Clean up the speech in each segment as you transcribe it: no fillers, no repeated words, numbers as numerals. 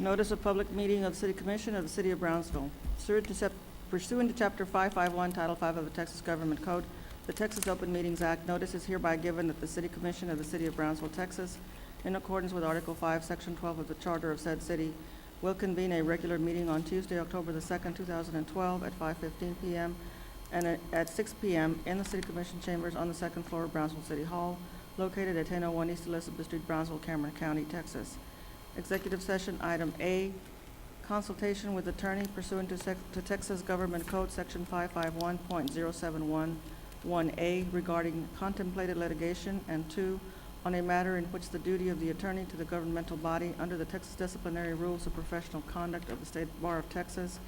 Notice of public meeting of City Commission of the City of Brownsville. Pursuant to Chapter 551, Title 5 of the Texas Government Code, the Texas Open Meetings Act, notice is hereby given that the City Commission of the City of Brownsville, Texas, in accordance with Article 5, Section 12 of the Charter of said city, will convene a regular meeting on Tuesday, October the 2nd, 2012, at 5:15 p.m. and at 6 p.m. in the City Commission chambers on the second floor of Brownsville City Hall, located at 1001 East Elizabeth Street, Brownsville, Cameron County, Texas. Executive session, item A, consultation with attorney pursuant to Texas Government Code, Section 551.0711A, regarding contemplated litigation, and 2, on a matter in which the duty of the attorney to the governmental body under the Texas Disciplinary Rules of Professional Conduct of the State Bar of Texas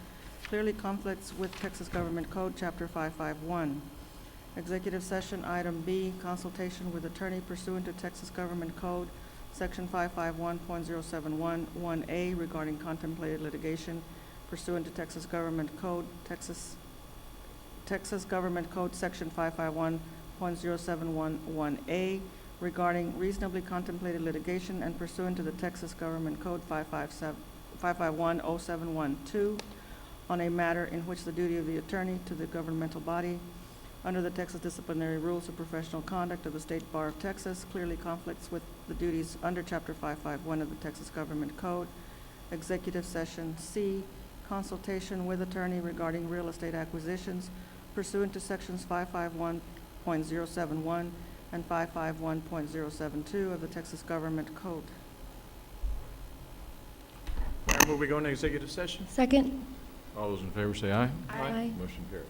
clearly conflicts with Texas Government Code, Chapter 551. Executive session, item B, consultation with attorney pursuant to Texas Government Code, Section 551.0711A, regarding contemplated litigation pursuant to Texas Government Code, Texas Government Code, Section 551.0711A, regarding reasonably contemplated litigation, and pursuant to the Texas Government Code 551.0712, on a matter in which the duty of the attorney to the governmental body under the Texas Disciplinary Rules of Professional Conduct of the State Bar of Texas clearly conflicts with the duties under Chapter 551 of the Texas Government Code. Executive session C, consultation with attorney regarding real estate acquisitions pursuant to Sections 551.071 and 551.072 of the Texas Government Code. Mayor, will we go into executive session? Second. All those in favor say aye. Aye. Motion carries.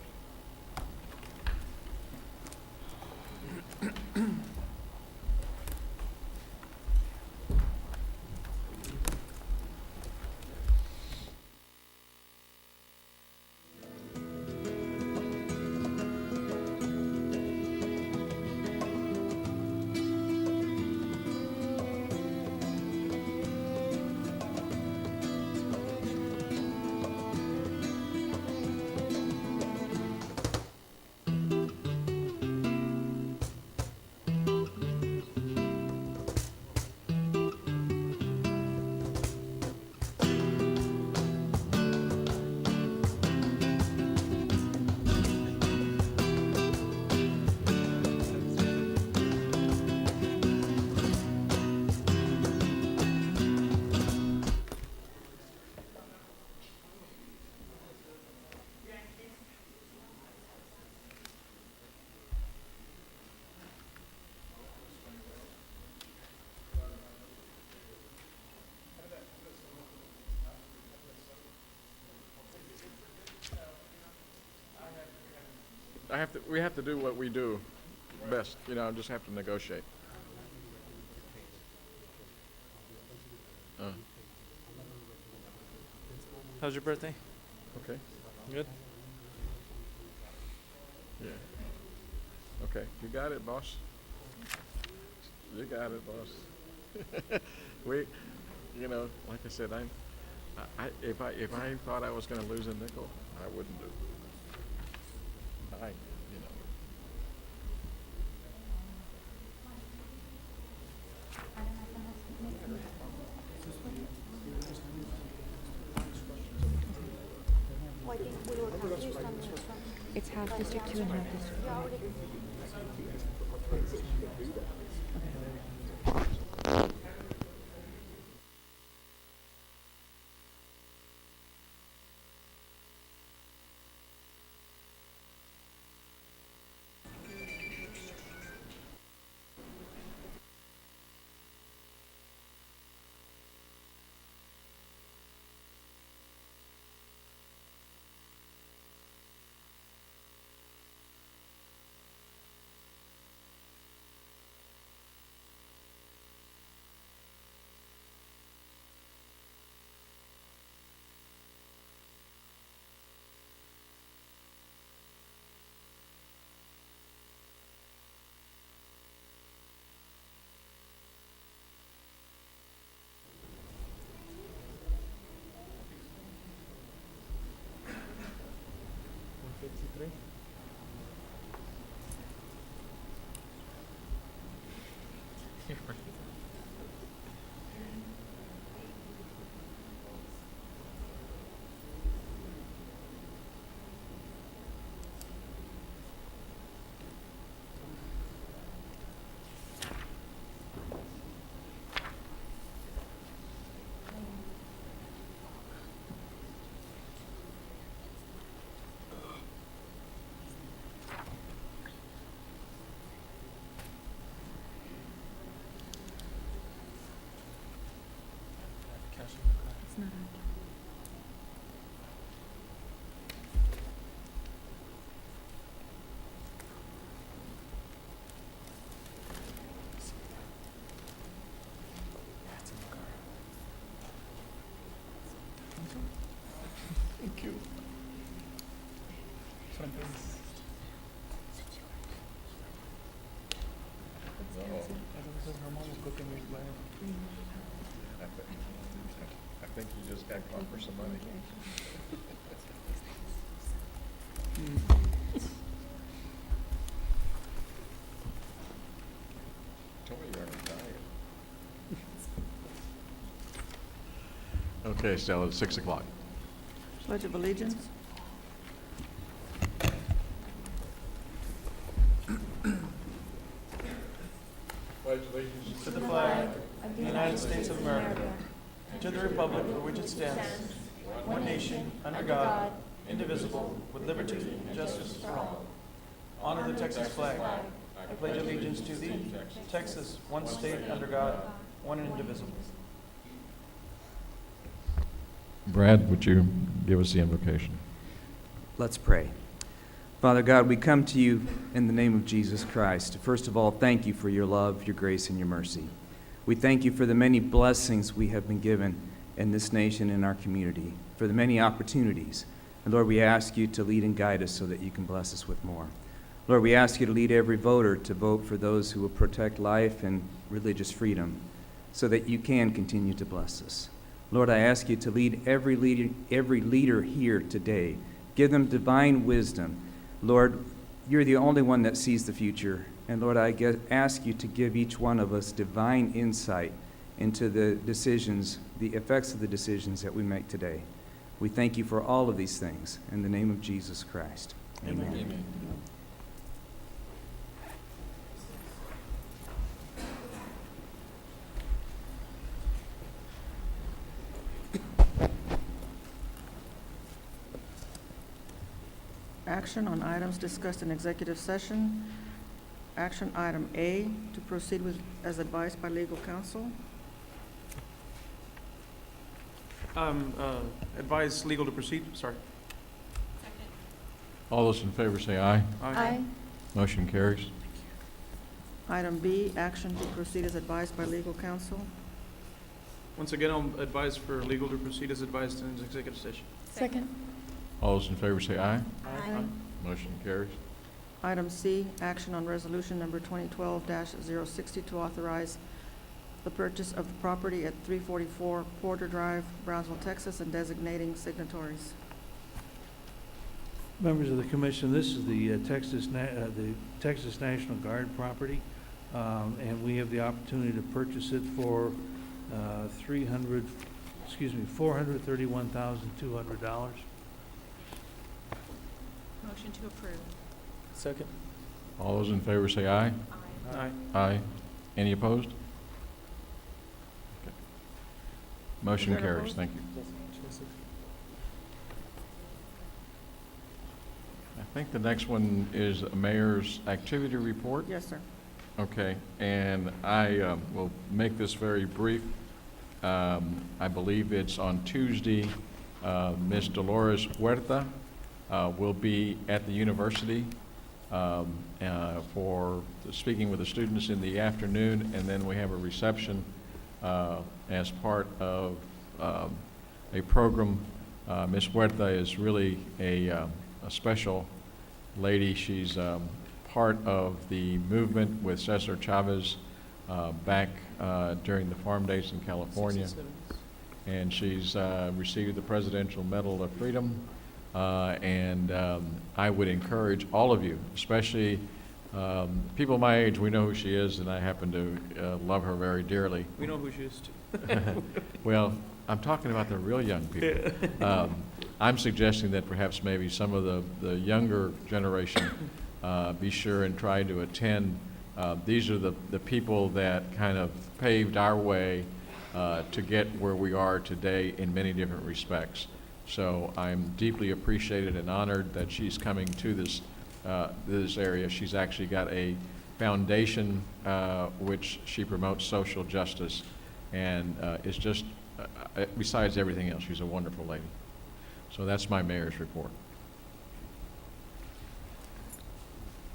We have to do what we do best, just have to negotiate. How's your birthday? Okay, Good? yeah. Okay, you got it, boss. You got it, boss. Like I said, if I thought I was gonna lose a nickel, I wouldn't do it. It's half District 2 and half District 4. I think you just got caught for some money. Told me you were retired. Okay, Stella, it's 6 o'clock. Pledge of Allegiance. Pledge allegiance To the flag of the United States of America, and to the republic for which it stands, one nation, under God, indivisible, with liberty and justice for all. Honor the Texas flag. I pledge allegiance to thee, Texas, one state under God, one and indivisible. Brad, would you give us the invocation? Let's pray. Father God, we come to you in the name of Jesus Christ. First of all, thank you for your love, your grace, and your mercy. We thank you for the many blessings we have been given in this nation and our community, for the many opportunities. And Lord, we ask you to lead and guide us so that you can bless us with more. Lord, we ask you to lead every voter to vote for those who will protect life and religious freedom so that you can continue to bless us. Lord, I ask you to lead every leader here today. Give them divine wisdom. Lord, you're the only one that sees the future. And Lord, I ask you to give each one of us divine insight into the decisions, the effects of the decisions that we make today. We thank you for all of these things. In the name of Jesus Christ. Amen. Amen. Action on items discussed in executive session. Action item A, to proceed with as advised by legal counsel. Advise legal to proceed, sorry. All those in favor say aye. Aye. Motion carries. Item B, action to proceed as advised by legal counsel. Once again, I'll advise for legal to proceed as advised in executive session. Second. All those in favor say aye. Aye. Motion carries. Item C, action on resolution number 2012-060 to authorize the purchase of the property at 344 Porter Drive, Brownsville, Texas, and designating signatories. Members of the commission, this is the Texas National Guard property, and we have the opportunity to purchase it for $431,200. Motion to approve. Second. All those in favor say aye. Aye. Aye. Any opposed? Okay. Motion Is that carries. opposed? Thank you. I think the next one is a mayor's activity report. Yes, sir. Okay, and I will make this very brief. I believe it's on Tuesday. Ms. Dolores Huerta will be at the university for speaking with the students in the afternoon, and then we have a reception as part of a program. Ms. Huerta is really a special lady. She's part of the movement with Cesar Chavez back during the farm days in California. And she's received the Presidential Medal of Freedom. And I would encourage all of you, especially people my age, we know who she is, and I happen to love her very dearly. We know who she is too. Well, I'm talking about the real young people. I'm suggesting that perhaps maybe some of the younger generation be sure and try to attend. These are the people that kind of paved our way to get where we are today in many different respects. So I'm deeply appreciated and honored that she's coming to this area. She's actually got a foundation which she promotes social justice, and is just, besides everything else, she's a wonderful lady. So that's my mayor's report.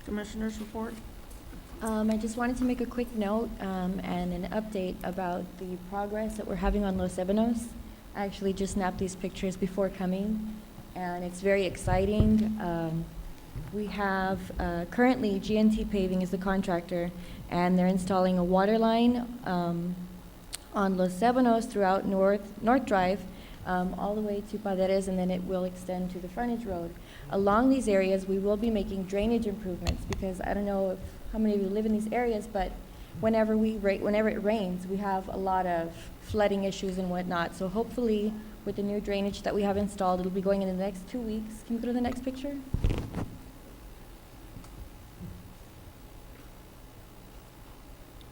Commissioners report. I just wanted to make a quick note and an update about the progress that we're having on Los Ebanos. I actually just snapped these pictures before coming, and it's very exciting. We have, currently, GNT Paving is the contractor, and they're installing a water line on Los Ebanos throughout North Drive, all the way to Paderes, and then it will extend to the frontage road. Along these areas, we will be making drainage improvements, because I don't know how many of you live in these areas, but whenever it rains, we have a lot of flooding issues and whatnot. So hopefully, with the new drainage that we have installed, it'll be going in the next 2 weeks. Can you go to the next picture?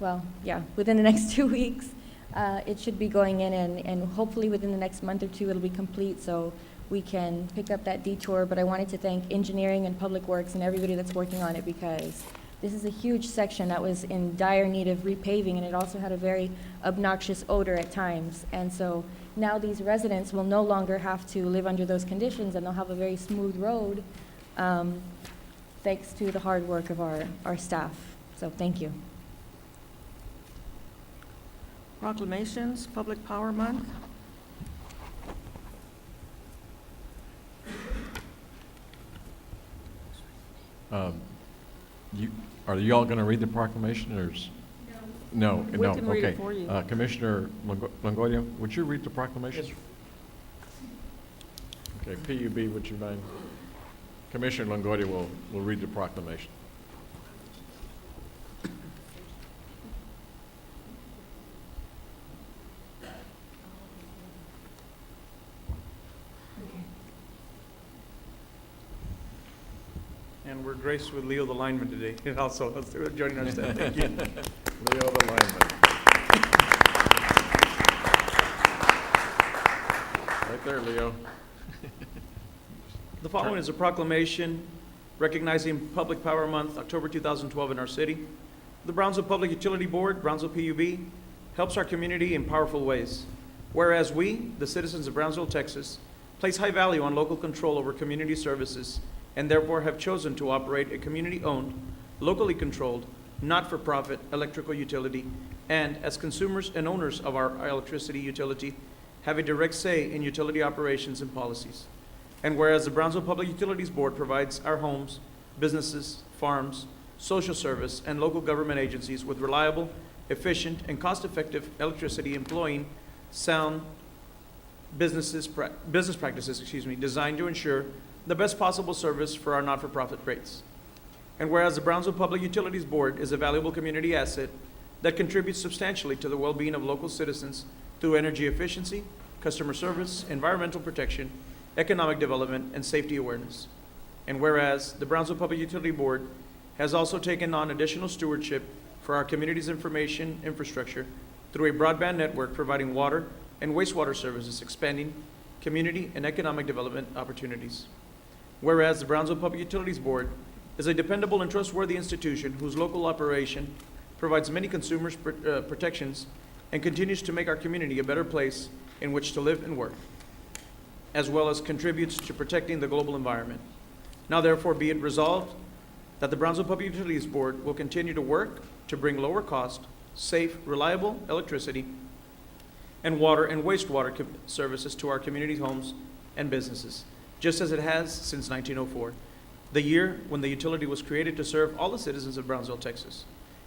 Well, yeah, within the next 2 weeks, it should be going in, and hopefully within the next month or two, it'll be complete, so we can pick up that detour. But I wanted to thank engineering and public works and everybody that's working on it, because this is a huge section that was in dire need of repaving, and it also had a very obnoxious odor at times. And so now these residents will no longer have to live under those conditions, and they'll have a very smooth road, thanks to the hard work of our staff. So thank you. Proclamations, Public Power Month. Are you all going to read the proclamation, or No, We no, can read it okay. for you. Commissioner Longoria, would you read the proclamation? Okay, PUB, would you mind? Commissioner Longoria will read the proclamation. And we're graced with Leo the lineman today, also joining our staff. Thank you. Leo the lineman. Right there, Leo. The following is a proclamation recognizing Public Power Month, October 2012 in our city. The Brownsville Public Utility Board, Brownsville PUB, helps our community in powerful ways. Whereas we, the citizens of Brownsville, Texas, place high value on local control over community services, and therefore have chosen to operate a community-owned, locally controlled, not-for-profit electrical utility, and as consumers and owners of our electricity utility, have a direct say in utility operations and policies. And whereas the Brownsville Public Utilities Board provides our homes, businesses, farms, social service, and local government agencies with reliable, efficient, and cost-effective electricity employing sound business practices, designed to ensure the best possible service for our not-for-profit rates. And whereas the Brownsville Public Utilities Board is a valuable community asset that contributes substantially to the well-being of local citizens through energy efficiency, customer service, environmental protection, economic development, and safety awareness. And whereas the Brownsville Public Utility Board has also taken on additional stewardship for our community's information infrastructure through a broadband network providing water and wastewater services, expanding community and economic development opportunities. Whereas the Brownsville Public Utilities Board is a dependable and trustworthy institution whose local operation provides many consumers protections and continues to make our community a better place in which to live and work, as well as contributes to protecting the global environment. Now therefore be it resolved that the Brownsville Public Utilities Board will continue to work to bring lower cost, safe, reliable electricity and water and wastewater services to our community's homes and businesses, just as it has since 1904, the year when the utility was created to serve all the citizens of Brownsville, Texas.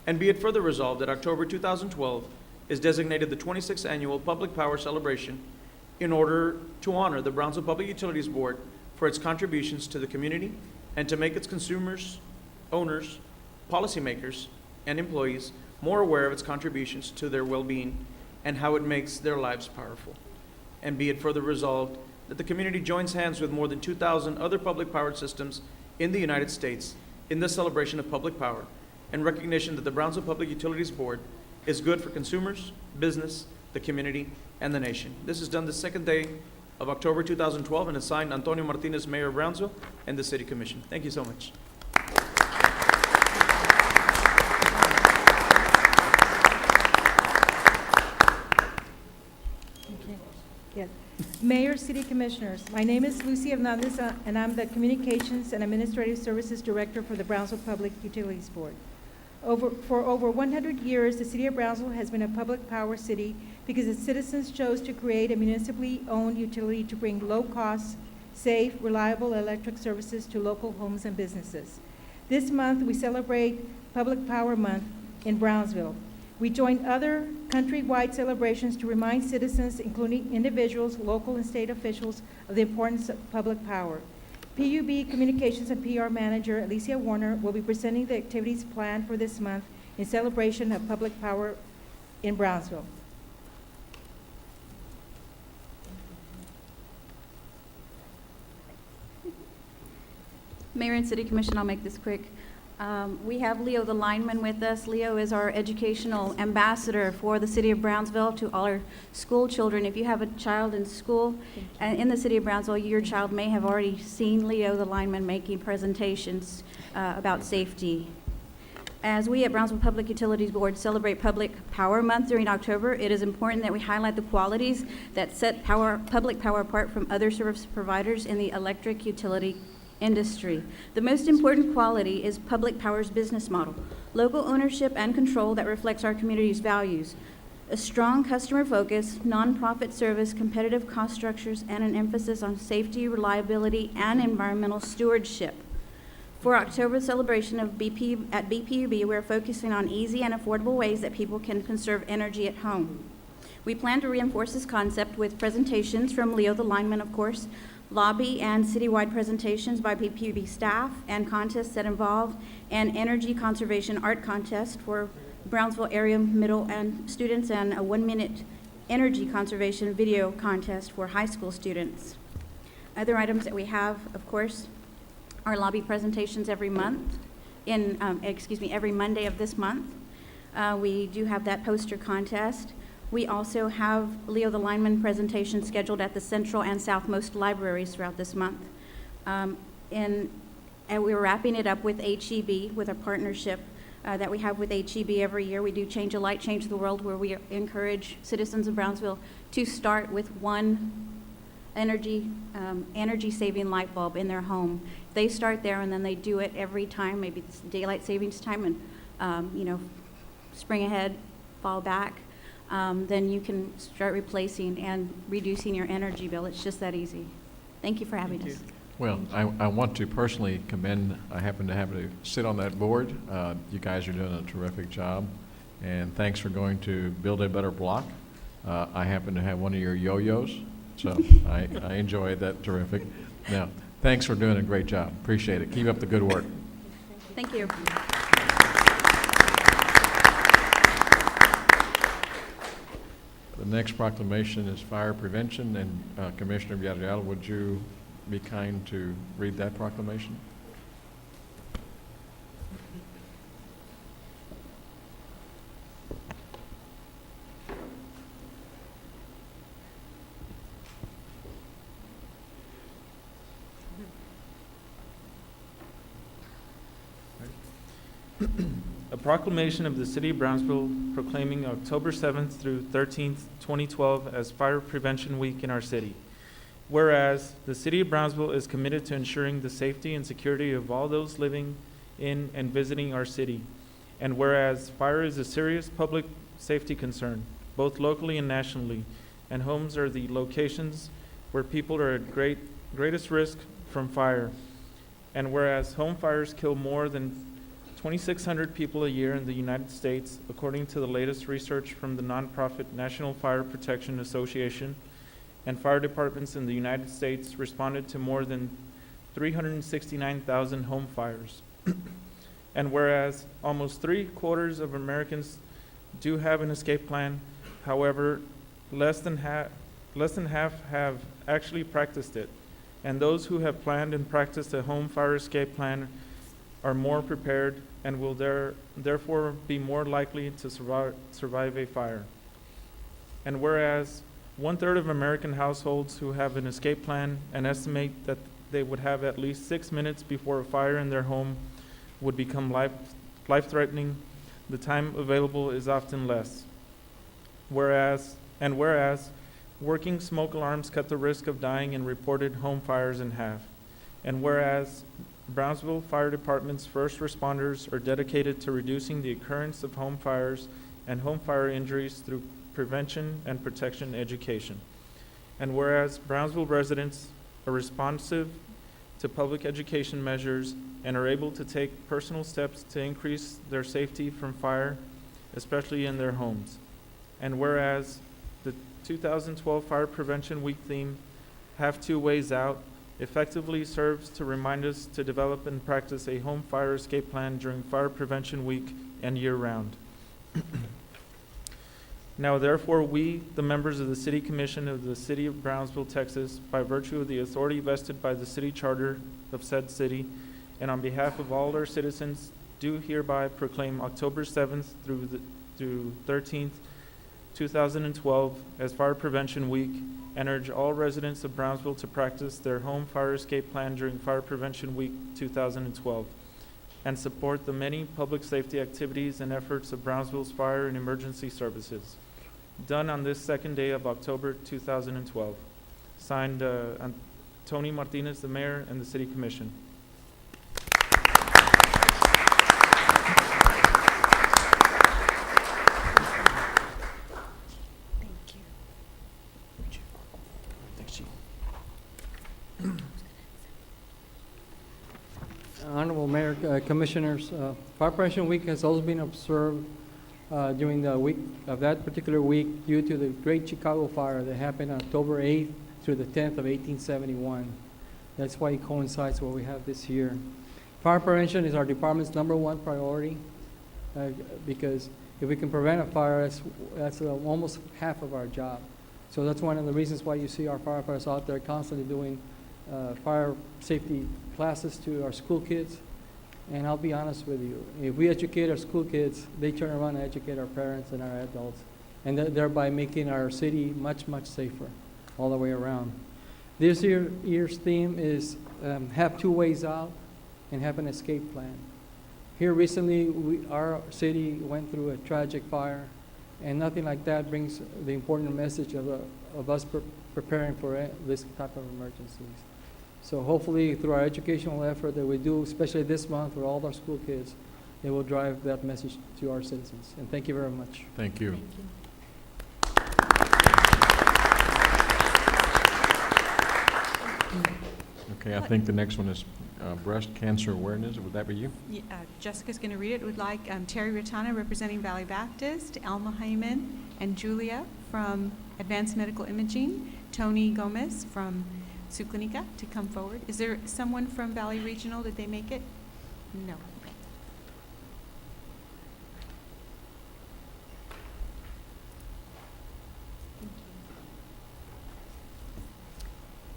And be it further resolved that October 2012 is designated the 26th Annual Public Power Celebration in order to honor the Brownsville Public Utilities Board for its contributions to the community and to make its consumers, owners, policymakers, and employees more aware of its contributions to their well-being and how it makes their lives powerful. And be it further resolved that the community joins hands with more than 2,000 other public power systems in the United States in this celebration of public power and recognition that the Brownsville Public Utilities Board is good for consumers, business, the community, and the nation. This is done the second day of October 2012 and is signed Antonio Martinez, Mayor of Brownsville, and the City Commission. Thank you so much. Yes. Mayor, City Commissioners, my name is Lucy Hernandez, and I'm the Communications and Administrative Services Director for the Brownsville Public Utilities Board. For over 100 years, the City of Brownsville has been a public power city because its citizens chose to create a municipally owned utility to bring low-cost, safe, reliable electric services to local homes and businesses. This month, we celebrate Public Power Month in Brownsville. We join other countrywide celebrations to remind citizens, including individuals, local and state officials, of the importance of public power. PUB Communications and PR Manager Alicia Warner will be presenting the activities planned for this month in celebration of public power in Brownsville. Mayor and City Commission, I'll make this quick. We have Leo the lineman with us. Leo is our educational ambassador for the city of Brownsville to all our school children. If you have a child in school in the city of Brownsville, your child may have already seen Leo the lineman making presentations about safety. As we at Brownsville Public Utilities Board celebrate Public Power Month during October, it is important that we highlight the qualities that set public power apart from other service providers in the electric utility industry. The most important quality is public power's business model, local ownership and control that reflects our community's values, a strong customer focus, nonprofit service, competitive cost structures, and an emphasis on safety, reliability, and environmental stewardship. For October's celebration of at BPUB, we're focusing on easy and affordable ways that people can conserve energy at home. We plan to reinforce this concept with presentations from Leo the lineman, of course, lobby and citywide presentations by BPUB staff, and contests that involve an energy conservation art contest for Brownsville area middle and students, and a 1-minute energy conservation video contest for high school students. Other items that we have, of course, are lobby presentations every month, every Monday of this month. We do have that poster contest. We also have Leo the lineman presentation scheduled at the Central and Southmost libraries throughout this month. And we're wrapping it up with HEB, with a partnership that we have with HEB every year. We do Change a Light, Change the World, where we encourage citizens of Brownsville to start with one energy-saving light bulb in their home. They start there, and then they do it every time. Maybe it's daylight savings time, and spring ahead, fall back. Then you can start replacing and reducing your energy bill. It's just that easy. Thank you for having us. Well, I want to personally commend, I happen to have to sit on that board. You guys are doing a terrific job, and thanks for going to Build a Better Block. I happen to have one of your yo-yos, so I enjoy that. Terrific. Now, thanks for doing a great job. Appreciate it. Keep up the good work. Thank you. The next proclamation is fire prevention, and Commissioner Villarreal, would you be kind to read that proclamation? A proclamation of the City of Brownsville proclaiming October 7th through 13th, 2012 as Fire Prevention Week in our city. Whereas the City of Brownsville is committed to ensuring the safety and security of all those living in and visiting our city. And whereas fire is a serious public safety concern, both locally and nationally, and homes are the locations where people are at greatest risk from fire. And whereas home fires kill more than 2,600 people a year in the United States, according to the latest research from the nonprofit National Fire Protection Association, and fire departments in the United States responded to more than 369,000 home fires. And whereas almost 3/4 of Americans do have an escape plan, however, less than half have actually practiced it. And those who have planned and practiced a home fire escape plan are more prepared and will therefore be more likely to survive a fire. And whereas 1/3 of American households who have an escape plan and estimate that they would have at least 6 minutes before a fire in their home would become life-threatening, the time available is often less. Whereas working smoke alarms cut the risk of dying in reported home fires in half. And whereas Brownsville Fire Department's first responders are dedicated to reducing the occurrence of home fires and home fire injuries through prevention and protection education. And whereas Brownsville residents are responsive to public education measures, and are able to take personal steps to increase their safety from fire, especially in their homes. And whereas the 2012 Fire Prevention Week theme, Have Two Ways Out, effectively serves to remind us to develop and practice a home fire escape plan during Fire Prevention Week and year-round. Now therefore, we, the members of the City Commission of the City of Brownsville, Texas, by virtue of the authority vested by the city charter of said city, and on behalf of all our citizens, do hereby proclaim October 7th through 13th, 2012 as Fire Prevention Week, and urge all residents of Brownsville to practice their home fire escape plan during Fire Prevention Week 2012, and support the many public safety activities and efforts of Brownsville's fire and emergency services. Done on this second day of October 2012. Signed, Tony Martinez, the mayor, and the city commission. Honorable Mayor, Commissioners, Fire Prevention Week has also been observed during the week of that particular week due to the Great Chicago Fire that happened on October 8th through the 10th of 1871. That's why it coincides with what we have this year. Fire prevention is our department's #1 priority because if we can prevent a fire, that's almost half of our job. So that's one of the reasons why you see our firefighters out there constantly doing fire safety classes to our school kids. And I'll be honest with you, if we educate our school kids, they turn around and educate our parents and our adults, and thereby making our city much, much safer all the way around. This year's theme is have two ways out and have an escape plan. Here recently, our city went through a tragic fire, and nothing like that brings the important message of us preparing for this type of emergencies. So hopefully through our educational effort that we do, especially this month with all our school kids, it will drive that message to our citizens. And thank you very much. Thank you. Okay, I think the next one is breast cancer awareness. Would that be you? Jessica's going to read it. Would like Terry Ratana, representing Valley Baptist, Alma Hyman, and Julia from Advanced Medical Imaging, Tony Gomez from Suclinica to come forward. Is there someone from Valley Regional? Did they make it? No. Okay.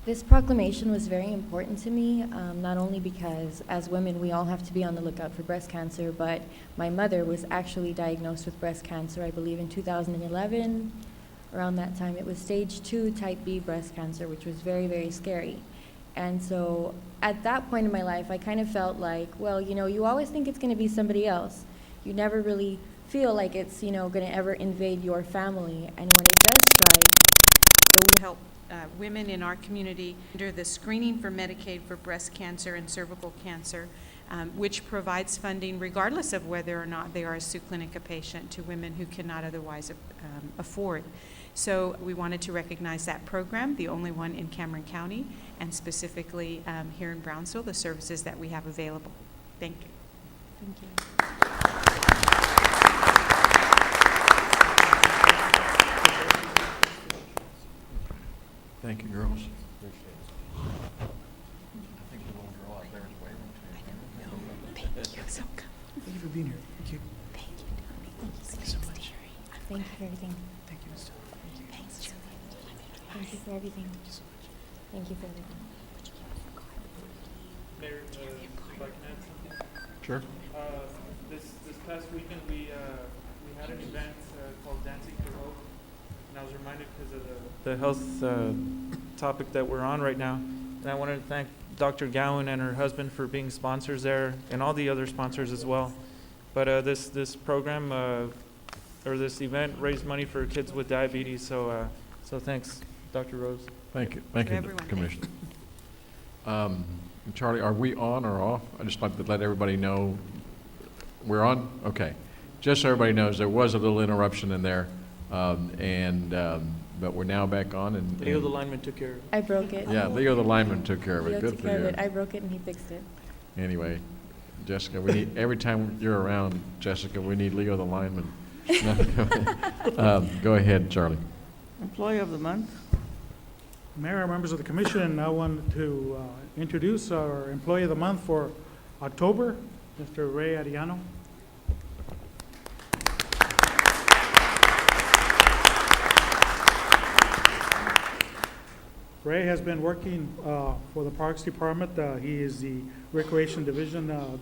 This proclamation was very important to me, not only because as women we all have to be on the lookout for breast cancer, but my mother was actually diagnosed with breast cancer, I believe in 2011. Around that time, it was stage 2 type B breast cancer, which was very, very scary. And so at that point in my life, I kind of felt like, well, you know, you always think it's going to be somebody else. You never really feel like it's, you know, going to ever invade your family. And when it does strike, We help women in our community under the Screening for Medicaid for Breast Cancer and Cervical Cancer, which provides funding regardless of whether or not they are a Suclinica patient to women who cannot otherwise afford. So we wanted to recognize that program, the only one in Cameron County, and specifically here in Brownsville, the services that we have available. Thank you. thank you. Thank you, girls. I think the little girl out there is waving to you. Thank you so much. Thank you for being here. Thank you. Thank you, Tony. Thank you so much. Thank you for everything. Thank you, Mr. Thanks, Julie. Thank you for everything. Thank you for everything. Mayor, if I can add something. Sure. This past weekend, we had an event called Dancing for Hope, and I was reminded because of the health topic that we're on right now. And I wanted to thank Dr. Gowan and her husband for being sponsors there, and all the other sponsors as well. But this program or this event raised money for kids with diabetes. So thanks, Dr. Rose. Thank you, For everyone. Commissioner. Charlie, are we on or off? I just like to let everybody know we're on. Okay, just so everybody knows, there was a little interruption in there, and but we're now back on and. Leo, the lineman, took care of it. I broke it. Yeah, Leo the lineman took care of Leo it. Good took for care of you. it. I broke it and he fixed it. Anyway, Jessica, we need, every time you're around, Jessica, we need Leo the lineman. Go ahead, Charlie. Employee of the month. Mayor, members of the commission, I wanted to introduce our Employee of the Month for October, Mr. Ray Ariano. Ray has been working for the Parks Department. He is the Recreation Division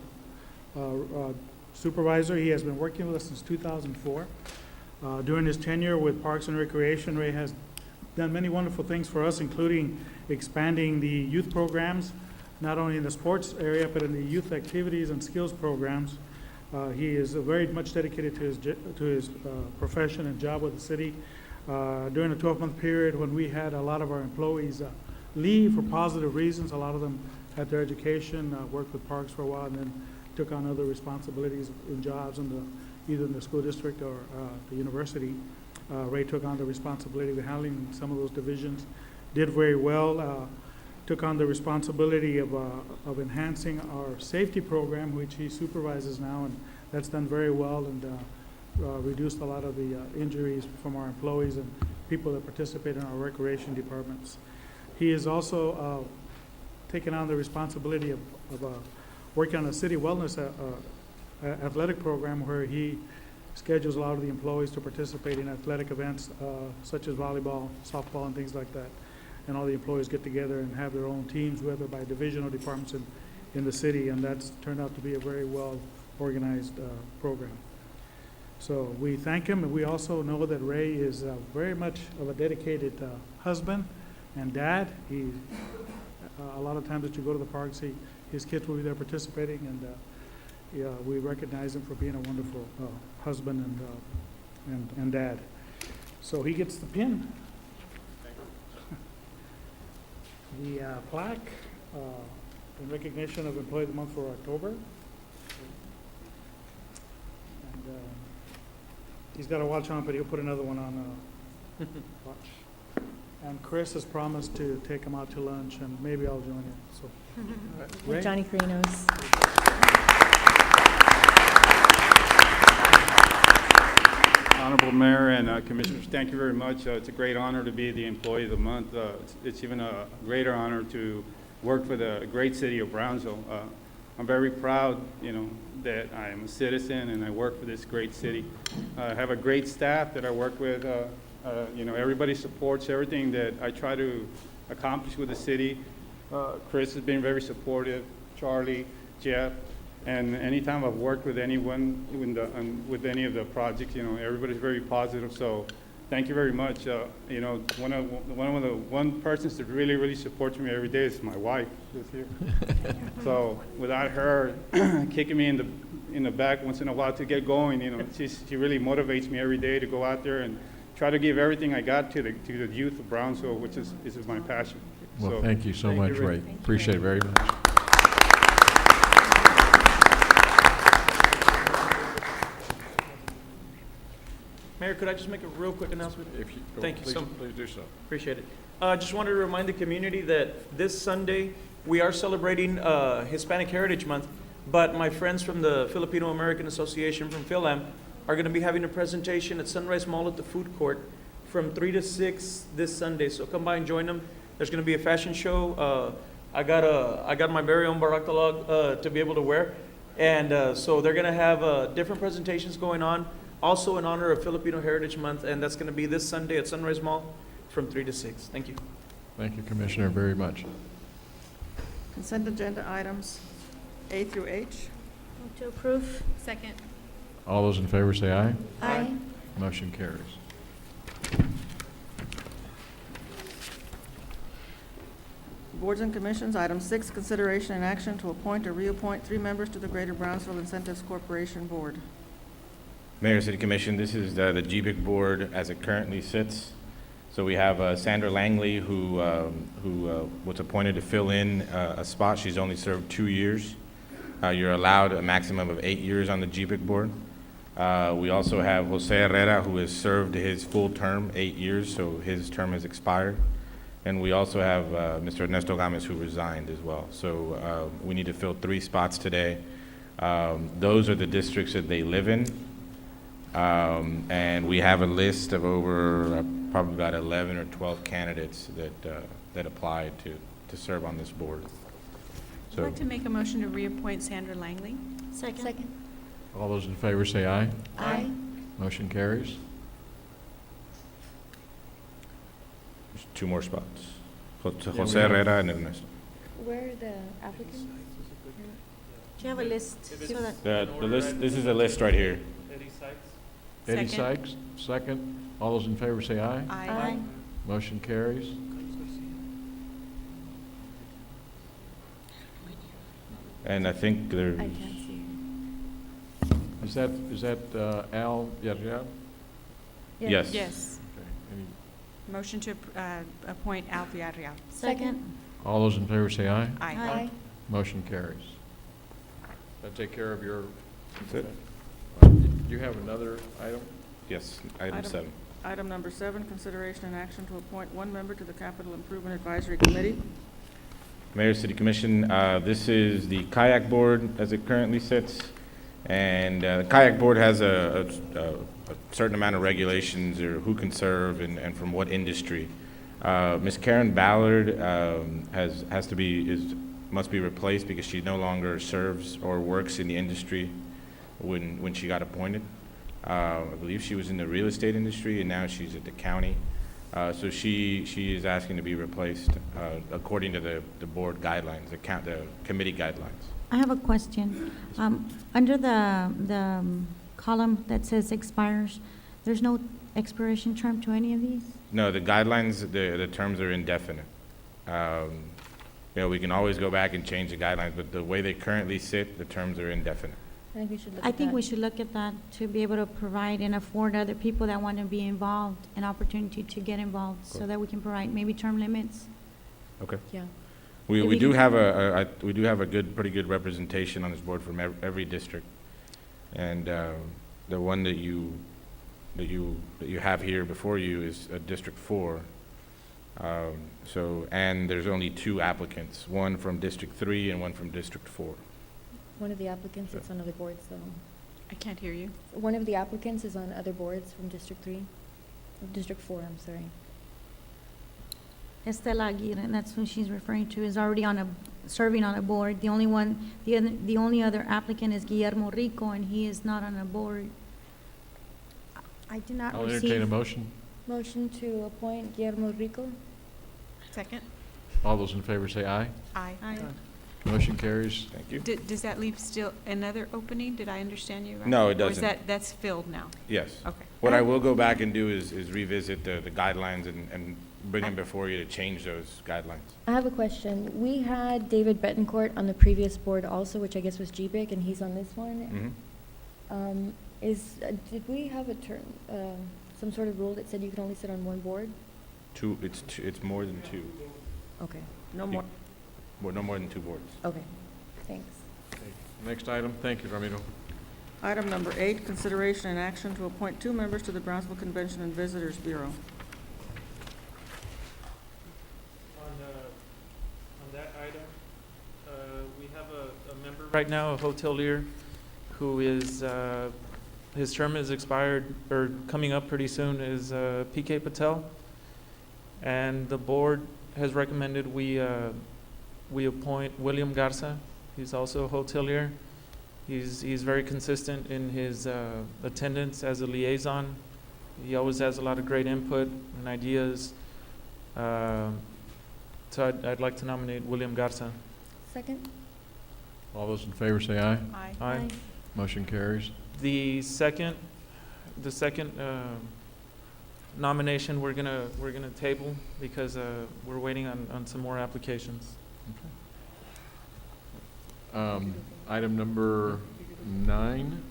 Supervisor. He has been working with us since 2004. During his tenure with Parks and Recreation, Ray has done many wonderful things for us, including expanding the youth programs, not only in the sports area, but in the youth activities and skills programs. He is very much dedicated to his profession and job with the city. During a 12-month period when we had a lot of our employees leave for positive reasons, a lot of them had their education, worked with Parks for a while, and then took on other responsibilities in jobs either in the school district or the university. Ray took on the responsibility of handling some of those divisions, did very well, took on the responsibility of enhancing our safety program, which he supervises now, and that's done very well, and reduced a lot of the injuries from our employees and people that participate in our recreation departments. He is also taken on the responsibility of working on a city wellness athletic program where he schedules a lot of the employees to participate in athletic events such as volleyball, softball, and things like that. And all the employees get together and have their own teams, whether by division or departments in the city, and that's turned out to be a very well-organized program. So we thank him, and we also know that Ray is very much of a dedicated husband and dad. He, a lot of times that you go to the parks, his kids will be there participating, and we recognize him for being a wonderful husband and dad. So he gets the pin. The plaque in recognition of Employee of the Month for October. And he's got a watch on, but he'll put another one on watch. And Chris has promised to take him out to lunch, and maybe I'll join him. So, With Johnny Carinos. Honorable Mayor and Commissioners, thank you very much. It's a great honor to be the Employee of the Month. It's even a greater honor to work for the great city of Brownsville. I'm very proud, that I am a citizen and I work for this great city. I have a great staff that I work with. Everybody supports everything that I try to accomplish with the city. Chris has been very supportive, Charlie, Jeff. And anytime I've worked with anyone with any of the projects, everybody's very positive. So thank you very much. One person that really, really supports me every day is my wife, who's here. So without her kicking me in the back once in a while to get going, she really motivates me every day to go out there and try to give everything I got to the youth of Brownsville, which is my passion. Well, So, thank you so much, Ray. Appreciate it very much. Mayor, could I just make a real quick announcement? Thank you so much. Please do so. Appreciate it. I just wanted to remind the community that this Sunday, we are celebrating Hispanic Heritage Month, but my friends from the Filipino American Association from PhilAm are going to be having a presentation at Sunrise Mall at the food court from 3 to 6 this Sunday. So come by and join them. There's going to be a fashion show. I got my very own Barakalog to be able to wear. And so they're going to have different presentations going on, also in honor of Filipino Heritage Month, and that's going to be this Sunday at Sunrise Mall from 3 to 6. Thank you. Thank you, Commissioner, very much. Consent agenda items A through H. Move to approve. Second. All those in favor say aye. Aye. Motion carries. Boards and commissions, item 6, consideration and action to appoint or reappoint 3 members to the Greater Brownsville Incentives Corporation Board. Mayor, City Commission, this is the GBIC board as it currently sits. So we have Sandra Langley, who was appointed to fill in a spot. She's only served 2 years. You're allowed a maximum of 8 years on the GBIC board. We also have Jose Herrera, who has served his full term, 8 years, so his term has expired. And we also have Mr. Ernesto Gomez, who resigned as well. So we need to fill 3 spots today. Those are the districts that they live in. And we have a list of over probably about 11 or 12 candidates that applied to serve on this board. I'd So like to make a motion to reappoint Sandra Langley. Second. All those in favor say aye. Aye. Motion carries. there's 2 more spots. Yeah, Jose we have- Herrera and Ernesto. Where are the applicants? Do you have a list? So that- The list, this is a list right here. Eddie Second. Sykes, second. All those in favor say aye. Aye. Motion carries. And I think there's, I can't see. Is that Al Yadria? yes. Yes. Okay. Any- Motion to appoint Al Villarreal. Second. All those in favor say aye. Aye. Motion carries. That take care of your, That's it. do you have another item? Yes, item 7. Item number 7, consideration and action to appoint 1 member to the Capital Improvement Advisory Committee. Mayor, City Commission, this is the kayak board as it currently sits. And the kayak board has a certain amount of regulations or who can serve and from what industry. Ms. Karen Ballard must be replaced because she no longer serves or works in the industry when she got appointed. I believe she was in the real estate industry and now she's at the county. So she is asking to be replaced according to the board guidelines, the committee guidelines. I have a question. Under the column that says expires, there's no expiration term to any of these? No, the guidelines, the terms are indefinite. We can always go back and change the guidelines, but the way they currently sit, the terms are indefinite. I think we should look I at think that. we should look at that to be able to provide and afford other people that want to be involved an opportunity to get involved so that we can provide maybe term limits. Okay. Yeah. We If we we do can- have we do have a pretty good representation on this board from every district. And the one that you have here before you is District 4. And there's only 2 applicants, one from District 3 and one from District 4. One of the applicants is on other boards, though. I can't hear you. One of the applicants is on other boards from District 3, District 4, I'm sorry. Estela Aguirre, that's who she's referring to, is already serving on a board. The only other applicant is Guillermo Rico, and he is not on a board. I did not I'll entertain a receive. motion. Motion to appoint Guillermo Rico. Second? All those in favor say aye. Aye. Motion carries. Thank you. Does that leave still another opening? Did I understand you right? No, it Or is doesn't. that's filled now? Yes. Okay. What I will go back and do is revisit the guidelines and bring them before you to change those guidelines. I have a question. We had David Betancourt on the previous board also, which I guess was GBIC, and he's on this one. Mhm. Did we have a term, some sort of rule that said you can only sit on one board? It's more than 2. Okay, No more. No more than 2 boards. okay, thanks. Next item. Thank you, Ramiro. Item number 8, consideration and action to appoint 2 members to the Brownsville Convention and Visitors Bureau. On that item, we have a member right now, a hotelier, who is, his term is expired, or coming up pretty soon, is PK Patel. And the board has recommended we appoint William Garza. He's also a hotelier. He's very consistent in his attendance as a liaison. He always has a lot of great input and ideas. So I'd like to nominate William Garza. Second? All those in favor say aye. Aye. Aye. Motion carries. The second nomination we're gonna table because we're waiting on some more applications. Item number 9.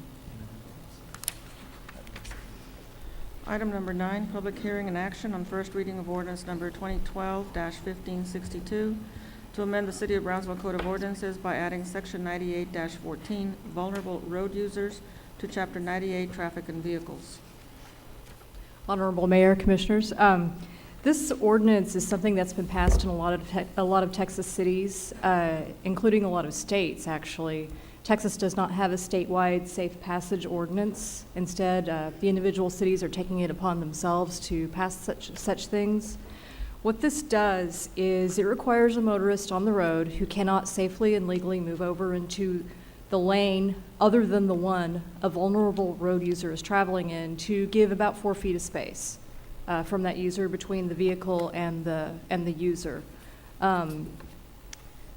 Item number 9, public hearing and action on first reading of ordinance number 2012-1562 to amend the City of Brownsville Code of Ordinances by adding Section 98-14, vulnerable road users, to Chapter 98, Traffic and Vehicles. Honorable Mayor, Commissioners, this ordinance is something that's been passed in a lot of Texas cities, including a lot of states, actually. Texas does not have a statewide safe passage ordinance. Instead, the individual cities are taking it upon themselves to pass such things. What this does is it requires a motorist on the road who cannot safely and legally move over into the lane other than the one a vulnerable road user is traveling in to give about 4 feet of space from that user between the vehicle and the user.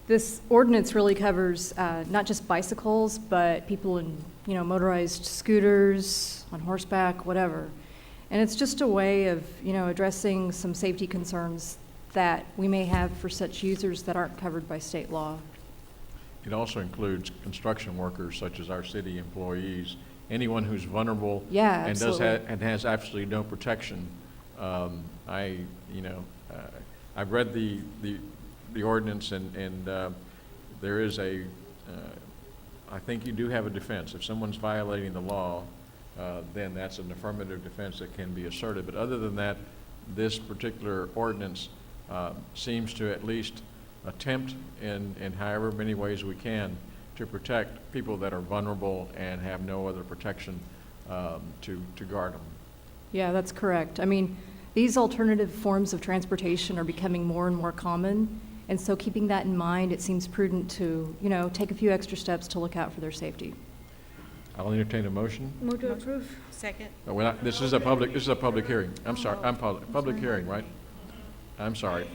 This ordinance really covers not just bicycles, but people in motorized scooters, on horseback, whatever. And it's just a way of addressing some safety concerns that we may have for such users that aren't covered by state law. It also includes construction workers such as our city employees, anyone who's vulnerable Yeah, and absolutely. has absolutely no protection. I've read the ordinance and there is I think you do have a defense. If someone's violating the law, then that's an affirmative defense that can be asserted. But other than that, this particular ordinance seems to at least attempt in however many ways we can to protect people that are vulnerable and have no other protection to guard them. Yeah, that's correct. I mean, these alternative forms of transportation are becoming more and more common, and so keeping that in mind, it seems prudent to, take a few extra steps to look out for their safety. I'll entertain a motion. Move to approve. Second. No, this is a public hearing. I'm sorry, public hearing, right? I'm sorry.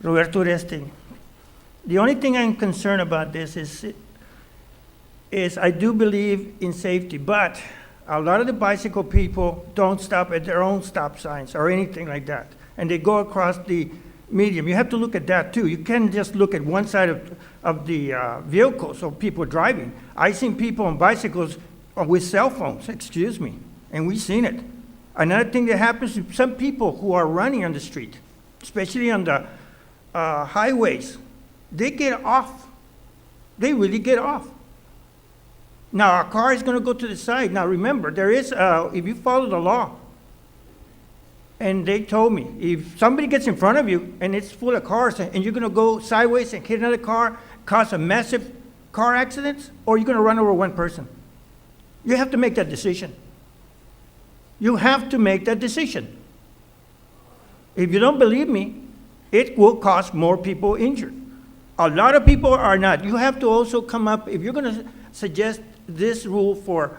Roberto Oreste. The only thing I'm concerned about this is I do believe in safety, but a lot of the bicycle people don't stop at their own stop signs or anything like that, and they go across the medium. You have to look at that too. You can't just look at one side of the vehicles or people driving. I've seen people on bicycles with cell phones, excuse me, and we've seen it. Another thing that happens is some people who are running on the street, especially on the highways, they get off. They really get off. Now, a car is going to go to the side. Now, remember, there is, if you follow the law, and they told me, if somebody gets in front of you and it's full of cars and you're going to go sideways and hit another car, cause a massive car accident, or you're going to run over one person. You have to make that decision. You have to make that decision. If you don't believe me, it will cause more people injured. A lot of people are not. You have to also come up, if you're going to suggest this rule for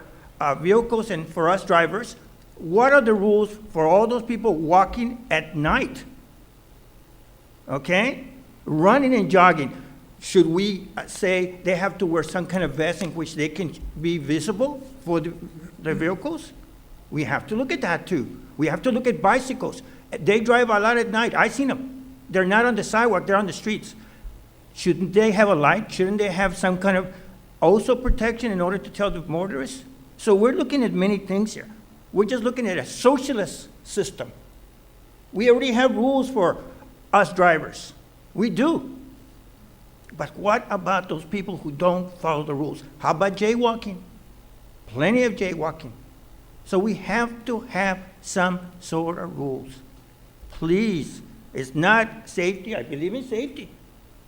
vehicles and for us drivers, what are the rules for all those people walking at night? Okay? Running and jogging. Should we say they have to wear some kind of vest in which they can be visible for the vehicles? We have to look at that too. We have to look at bicycles. They drive a lot at night. I've seen them. They're not on the sidewalk, they're on the streets. Shouldn't they have a light? Shouldn't they have some kind of also protection in order to tell the motorists? So we're looking at many things here. We're just looking at a socialist system. We already have rules for us drivers. We do. But what about those people who don't follow the rules? How about jaywalking? Plenty of jaywalking. So we have to have some sort of rules. Please, it's not safety. I believe in safety.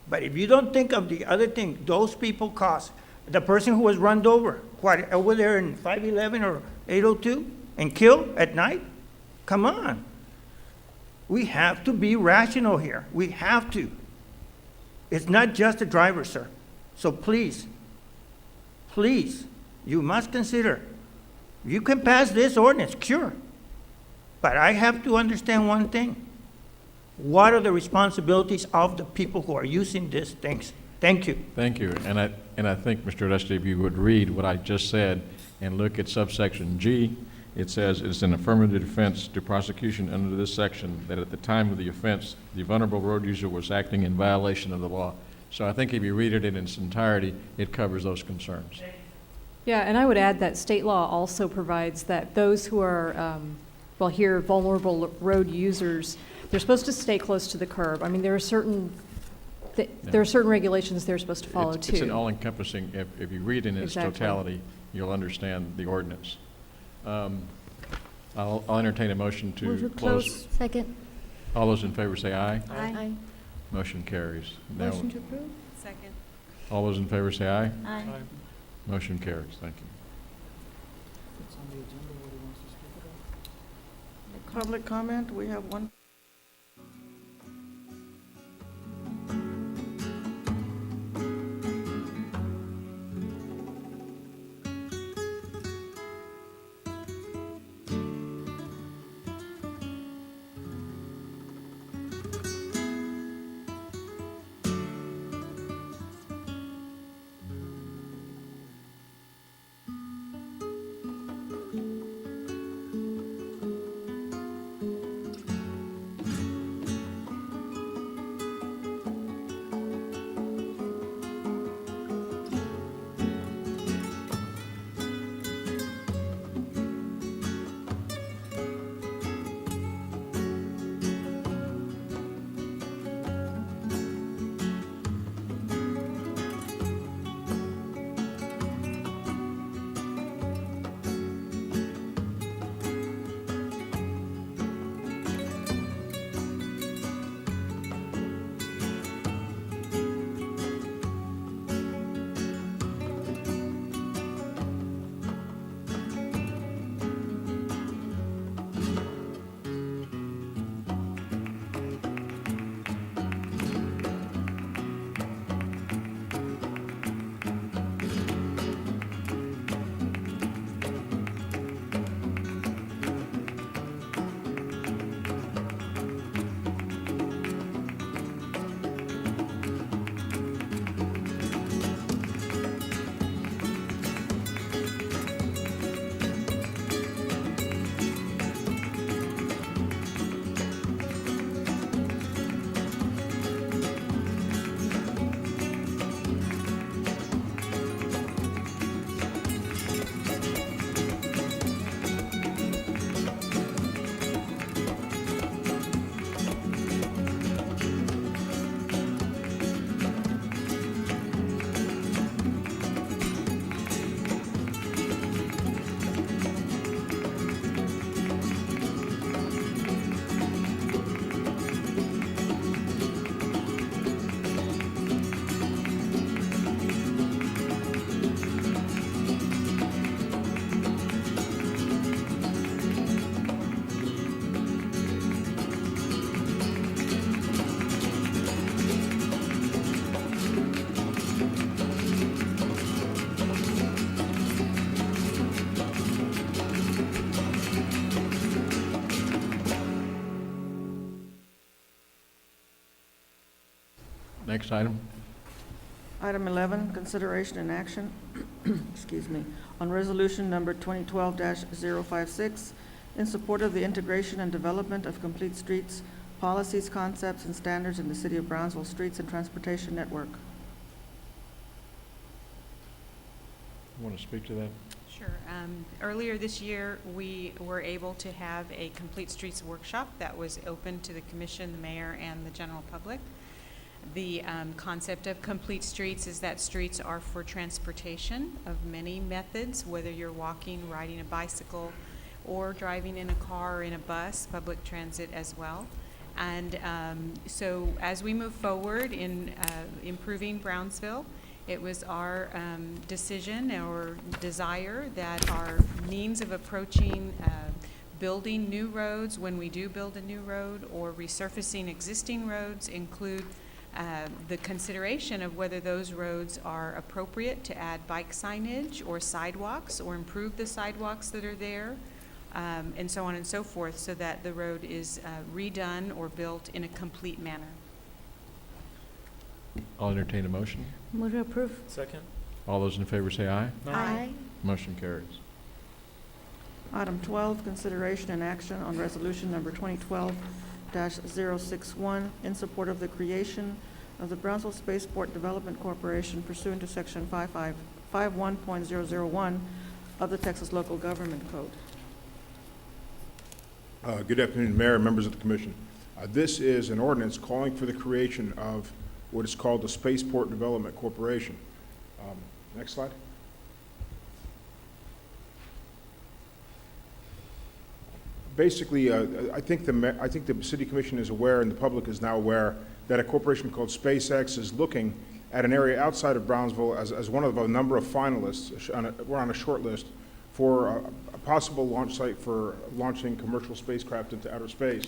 But if you don't think of the other thing, those people cause, the person who was run over, what, over there in 511 or 802 and killed at night? Come on. We have to be rational here. We have to. It's not just the driver, sir. So please, please, you must consider. You can pass this ordinance, sure. But I have to understand one thing. What are the responsibilities of the people who are using these things? Thank you. Thank you. And I think, Mr. Oreste, if you would read what I just said and look at subsection G, it says it's an affirmative defense to prosecution under this section that at the time of the offense, the vulnerable road user was acting in violation of the law. So I think if you read it in its entirety, it covers those concerns. Yeah, and I would add that state law also provides that those who are well, here, vulnerable road users, they're supposed to stay close to the curb. I mean, there are certain regulations they're supposed to follow, too. It's an all-encompassing, if you read in its Exactly. totality, you'll understand the ordinance. I'll entertain a motion Move to to close. Second. All those in favor say aye. Aye. Motion carries. Now, Motion to approve? Second. all those in favor say aye. Aye. Motion carries. Thank you. Public comment, we have one. Next item. Item 11, consideration and action, excuse me, on resolution number 2012-056 in support of the integration and development of complete streets, policies, concepts, and standards in the City of Brownsville Streets and Transportation Network. Want to speak to that? Sure. Earlier this year, we were able to have a Complete Streets workshop that was open to the commission, the mayor, and the general public. The concept of complete streets is that streets are for transportation of many methods, whether you're walking, riding a bicycle, or driving in a car or in a bus, public transit as well. And so as we move forward in improving Brownsville, it was our decision or desire that our means of approaching building new roads, when we do build a new road, or resurfacing existing roads, include the consideration of whether those roads are appropriate to add bike signage or sidewalks, or improve the sidewalks that are there, and so on and so forth, so that the road is redone or built in a complete manner. I'll entertain a motion. Move to approve. Second. All those in favor say aye. Aye. Motion carries. Item 12, consideration and action on resolution number 2012-061 in support of the creation of the Brownsville Spaceport Development Corporation pursuant to section 51.001 of the Texas Local Government Code. Good afternoon, Mayor and members of the Commission. This is an ordinance calling for the creation of what is called the Spaceport Development Corporation. Next slide. Basically, I think the City Commission is aware, and the public is now aware, that a corporation called SpaceX is looking at an area outside of Brownsville as one of a number of finalists. We're on a short list for a possible launch site for launching commercial spacecraft into outer space.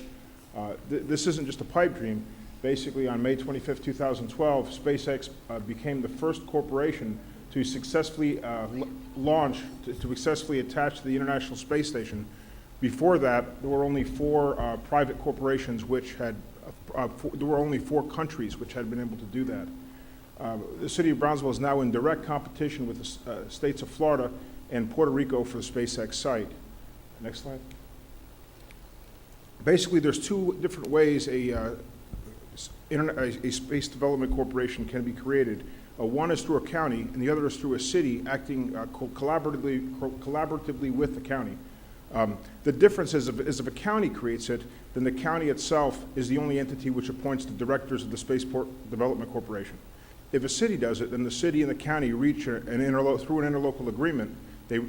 This isn't just a pipe dream. Basically, on May 25th, 2012, SpaceX became the first corporation to successfully launch, to successfully attach to the International Space Station. Before that, there were only four private corporations which had, there were only 4 countries which had been able to do that. The City of Brownsville is now in direct competition with the states of Florida and Puerto Rico for the SpaceX site. Next slide. Basically, there's 2 different ways a space development corporation can be created. One is through a county, and the other is through a city acting collaboratively with the county. The difference is if a county creates it, then the county itself is the only entity which appoints the directors of the Spaceport Development Corporation. If a city does it, then the city and the county reach through an interlocal agreement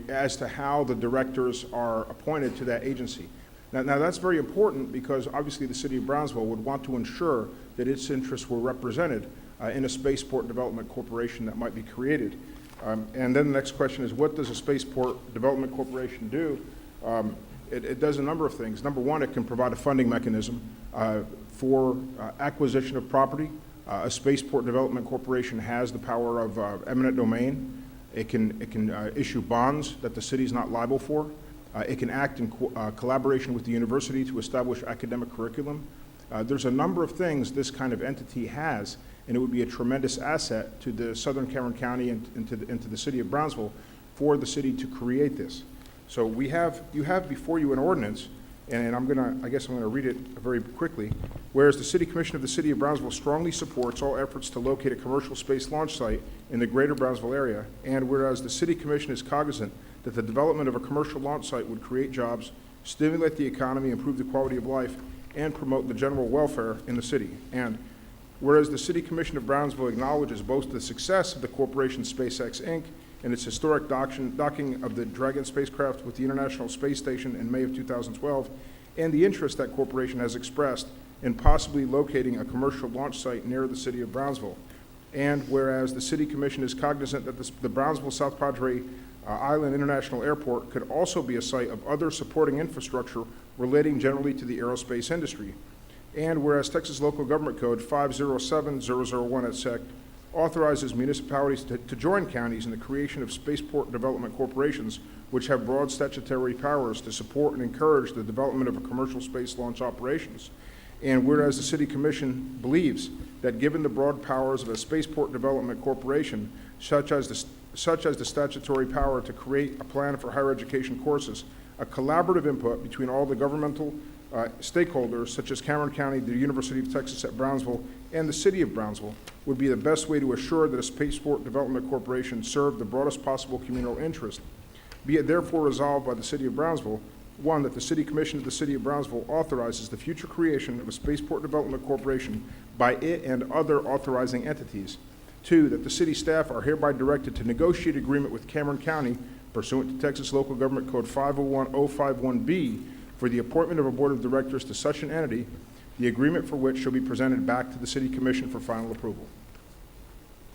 as to how the directors are appointed to that agency. Now that's very important because obviously the City of Brownsville would want to ensure that its interests were represented in a Spaceport Development Corporation that might be created. And then the next question is, what does a Spaceport Development Corporation do? It does a number of things. Number one, it can provide a funding mechanism for acquisition of property. A Spaceport Development Corporation has the power of eminent domain. It can issue bonds that the city is not liable for. It can act in collaboration with the university to establish academic curriculum. There's a number of things this kind of entity has, and it would be a tremendous asset to the Southern Cameron County and to the City of Brownsville for the city to create this. So you have before you an ordinance, and I guess I'm gonna read it very quickly. Whereas the City Commission of the City of Brownsville strongly supports all efforts to locate a commercial space launch site in the greater Brownsville area, and whereas the City Commission is cognizant that the development of a commercial launch site would create jobs, stimulate the economy, improve the quality of life, and promote the general welfare in the city. And whereas the City Commission of Brownsville acknowledges both the success of the corporation SpaceX Inc. and its historic docking of the Dragon spacecraft with the International Space Station in May of 2012, and the interest that corporation has expressed in possibly locating a commercial launch site near the City of Brownsville. And whereas the City Commission is cognizant that the Brownsville South Padre Island International Airport could also be a site of other supporting infrastructure relating generally to the aerospace industry. And whereas Texas Local Government Code 507001 et sec. Authorizes municipalities to join counties in the creation of spaceport development corporations, which have broad statutory powers to support and encourage the development of a commercial space launch operations. And whereas the City Commission believes that given the broad powers of a spaceport development corporation, such as the statutory power to create a plan for higher education courses, a collaborative input between all the governmental stakeholders, such as Cameron County, the University of Texas at Brownsville, and the City of Brownsville, would be the best way to assure that a Spaceport Development Corporation serve the broadest possible communal interest. Be it therefore resolved by the City of Brownsville, 1, that the City Commission of the City of Brownsville authorizes the future creation of a Spaceport Development Corporation by it and other authorizing entities. 2, that the city staff are hereby directed to negotiate agreement with Cameron County pursuant to Texas Local Government Code 501051B for the appointment of a board of directors to such an entity, the agreement for which shall be presented back to the City Commission for final approval.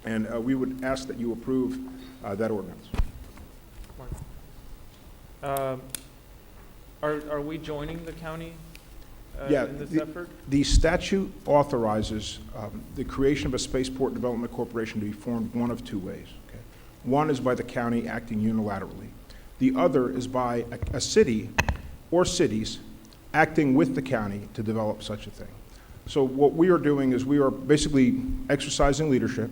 And we would ask that you approve that ordinance. Are we joining the county Yeah, in this effort? the statute authorizes the creation of a Spaceport Development Corporation to be formed one of 2 ways. Okay? One is by the county acting unilaterally. The other is by a city or cities acting with the county to develop such a thing. So what we are doing is we are basically exercising leadership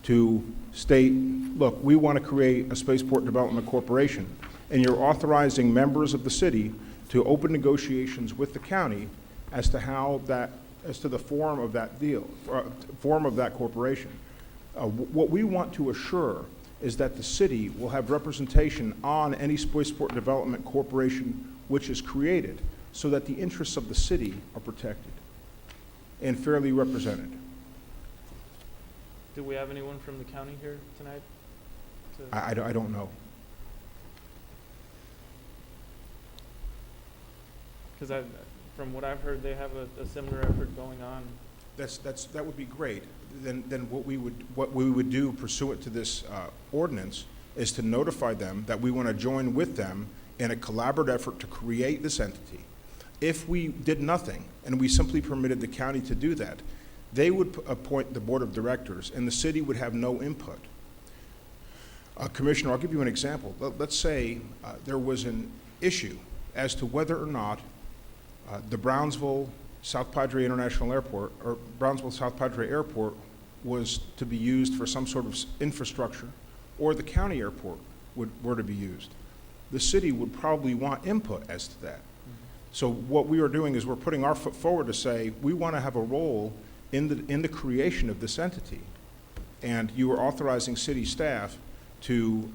to state, look, we want to create a Spaceport Development Corporation, and you're authorizing members of the city to open negotiations with the county as to the form of that deal, form of that corporation. What we want to assure is that the city will have representation on any Spaceport Development Corporation which is created. so that the interests of the city are protected and fairly represented. Do we have anyone from the county here tonight? to- I don't know. Because from what I've heard, they have a similar effort going on. That would be great. Then what we would do pursuant to this ordinance is to notify them that we want to join with them in a collaborative effort to create this entity. If we did nothing and we simply permitted the county to do that, they would appoint the board of directors and the city would have no input. Commissioner, I'll give you an example. Let's say there was an issue as to whether or not the Brownsville South Padre International Airport or Brownsville South Padre Airport was to be used for some sort of infrastructure, or the county airport were to be used. The city would probably want input as to that. So what we are doing is we're putting our foot forward to say we want to have a role in the creation of this entity, and you are authorizing city staff to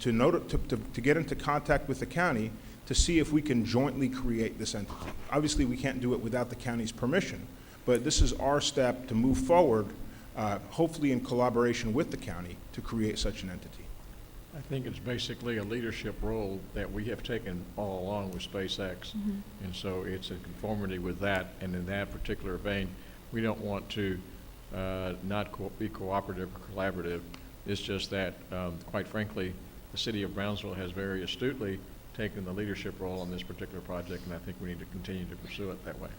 get into contact with the county to see if we can jointly create this entity. Obviously, we can't do it without the county's permission, but this is our step to move forward, hopefully in collaboration with the county, to create such an entity. I think it's basically a leadership role that we have taken all along with SpaceX. And so it's in conformity with that, and in that particular vein, we don't want to not be cooperative or collaborative. It's just that, quite frankly, the city of Brownsville has very astutely taken the leadership role on this particular project, and I think we need to continue to pursue it that way.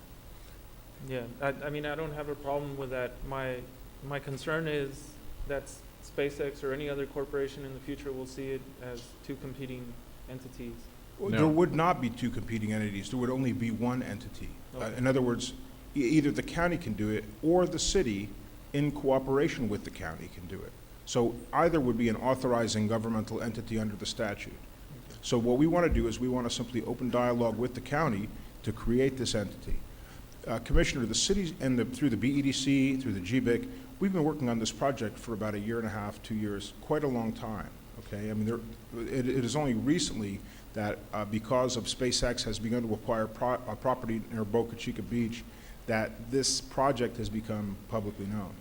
Yeah, I mean, I don't have a problem with that. My concern is that SpaceX or any other corporation in the future will see it as two competing entities. Well, No. there would not be two competing entities. There would only be one entity. Okay. In other words, either the county can do it or the city, in cooperation with the county, can do it. So either would be an authorizing governmental entity under the statute. So what we want to do is we want to simply open dialogue with the county to create this entity. Commissioner, the city and through the BEDC, through the GBIC, we've been working on this project for about 1.5 years, 2 years, quite a long time, okay? I mean, it is only recently that because of SpaceX has begun to acquire property near Boca Chica Beach, that this project has become publicly known.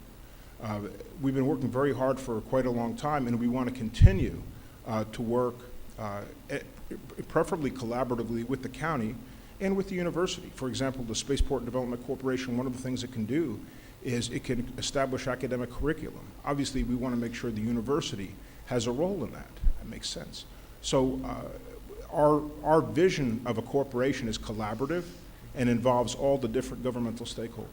We've been working very hard for quite a long time, and we want to continue to work preferably collaboratively with the county and with the university. For example, the Spaceport Development Corporation, one of the things it can do is it can establish academic curriculum. Obviously, we want to make sure the university has a role in that. That makes sense. So our vision of a corporation is collaborative and involves all the different governmental stakeholders.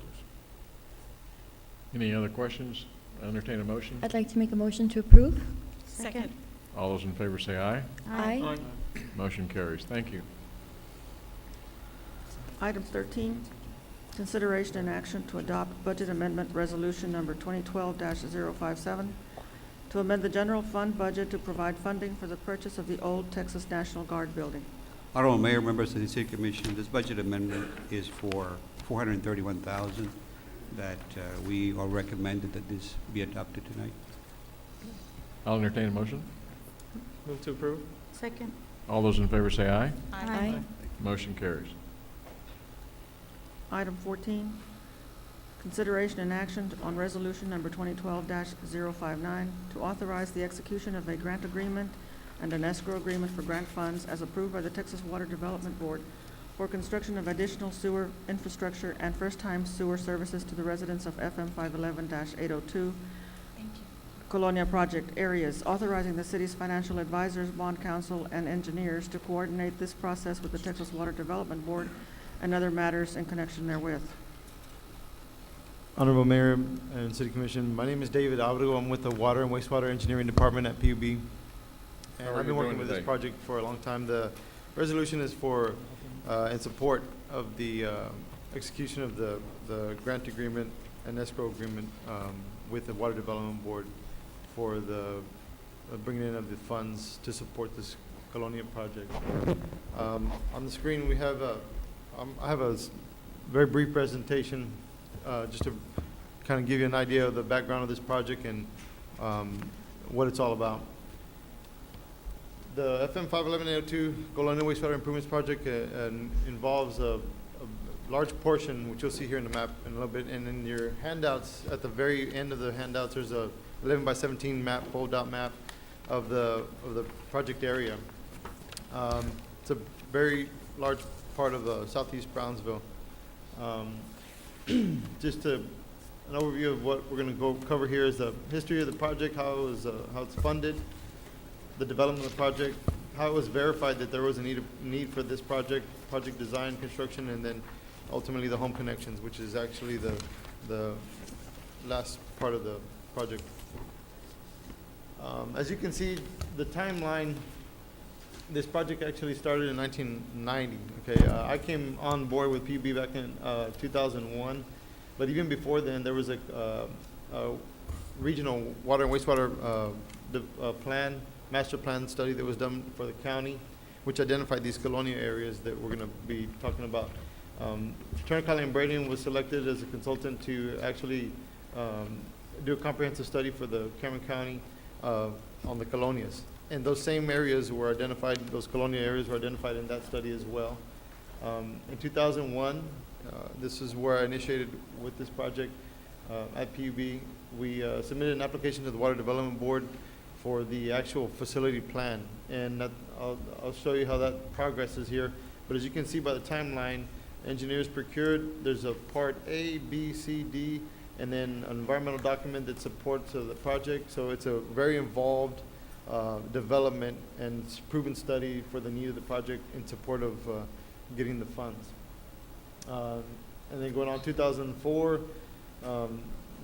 Any other questions? Entertain a motion? I'd like to make a motion to approve. Second. All those in favor say aye. Aye. Motion carries. Thank you. Item 13, consideration and action to adopt budget amendment resolution number 2012-057 to amend the general fund budget to provide funding for the purchase of the old Texas National Guard building. Honorable Mayor, members of the City Commission, this budget amendment is for $431,000 that we are recommended that this be adopted tonight. I'll entertain a motion. Move to approve? Second. All those in favor say aye. Aye. Motion carries. Item 14, consideration and action on resolution number 2012-059 to authorize the execution of a grant agreement and an escrow agreement for grant funds as approved by the Texas Water Development Board for construction of additional sewer infrastructure and first-time sewer services to the residents of FM 511-802 Colonia project areas, authorizing the city's financial advisors, bond counsel, and engineers to coordinate this process with the Texas Water Development Board and other matters in connection therewith. Honorable Mayor and City Commission, my name is David Abrego. I'm with the Water and Wastewater Engineering Department at PUB. And How are I've you been working doing with this today? project for a long time. The resolution is for, in support of the execution of the grant agreement and escrow agreement with the Water Development Board for the bringing in of the funds to support this Colonia project. On the screen, we have I have a very brief presentation just to kind of give you an idea of the background of this project and what it's all about. The FM 511-802 Colonial Wastewater Improvements Project involves a large portion, which you'll see here in the map in a little bit, and in your handouts, at the very end of the handouts, there's a 11 by 17 map, fold-out map of the project area. It's a very large part of southeast Brownsville. Just an overview of what we're going to cover here is the history of the project, how it's funded, the development of the project, how it was verified that there was a need for this project design, construction, and then ultimately the home connections, which is actually the last part of the project. As you can see, the timeline, this project actually started in 1990. Okay, I came on board with PUB back in 2001, but even before then, there was a regional water and wastewater plan, master plan study that was done for the county, which identified these colonial areas that we're going to be talking about. Turner, Colley & Braden was selected as a consultant to actually do a comprehensive study for the Cameron County on the colonias. And those same areas were identified, those colonial areas were identified in that study as well. In 2001, this is where I initiated with this project at PUB. We submitted an application to the Water Development Board for the actual facility plan. And I'll show you how that progresses here. But as you can see by the timeline, engineers procured, there's a part A, B, C, D, and then an environmental document that supports the project. So it's a very involved development and proven study for the need of the project in support of getting the funds. And then going on 2004,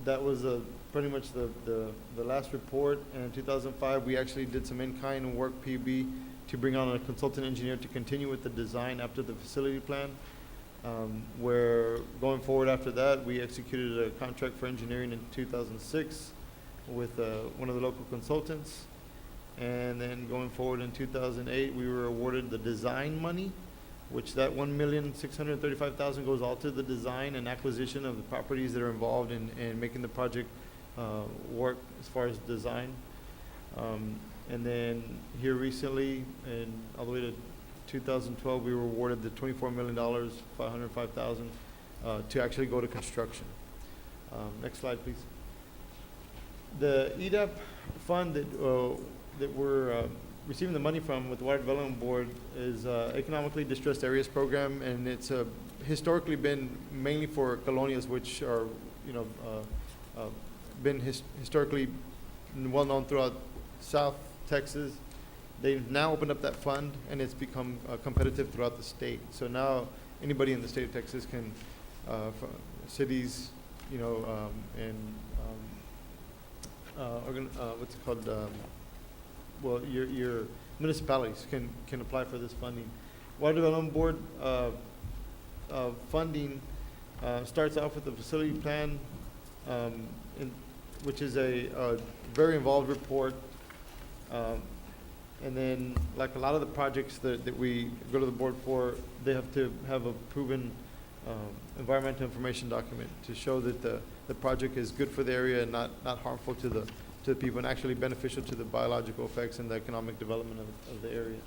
that was pretty much the last report. And in 2005, we actually did some in-kind work, PUB, to bring on a consultant engineer to continue with the design after the facility plan. Where going forward after that, we executed a contract for engineering in 2006 with one of the local consultants. And then going forward in 2008, we were awarded the design money, which that $1,635,000 goes all to the design and acquisition of the properties that are involved in making the project work as far as design. And then here recently, and all the way to 2012, we were awarded the $24 million, $505,000 to actually go to construction. Next slide, please. The EDAP fund that we're receiving the money from with the Water Development Board is Economically Distressed Areas Program, and it's historically been mainly for colonias, which are, been historically well known throughout South Texas. They've now opened up that fund, and it's become competitive throughout the state. So now anybody in the state of Texas can, cities, and what's it called? Well, your municipalities can apply for this funding. Water Development Board funding starts off with the facility plan, which is a very involved report. And then, like a lot of the projects that we go to the board for, they have to have a proven environmental information document to show that the project is good for the area and not harmful to the people, and actually beneficial to the biological effects and the economic development of the area.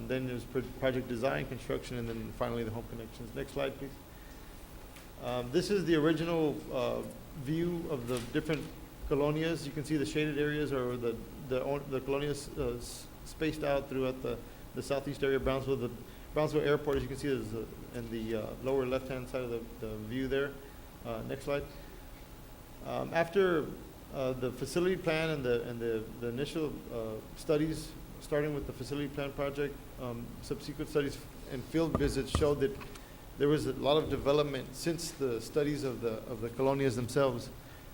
Then there's project design, construction, and then finally the home connections. Next slide, please. This is the original view of the different colonias. You can see the shaded areas are the colonias spaced out throughout the southeast area of Brownsville. The Brownsville Airport, as you can see, is in the lower left-hand side of the view there. Next slide. After the facility plan and the initial studies, starting with the facility plan project, subsequent studies and field visits showed that there was a lot of development since the studies of the colonias themselves.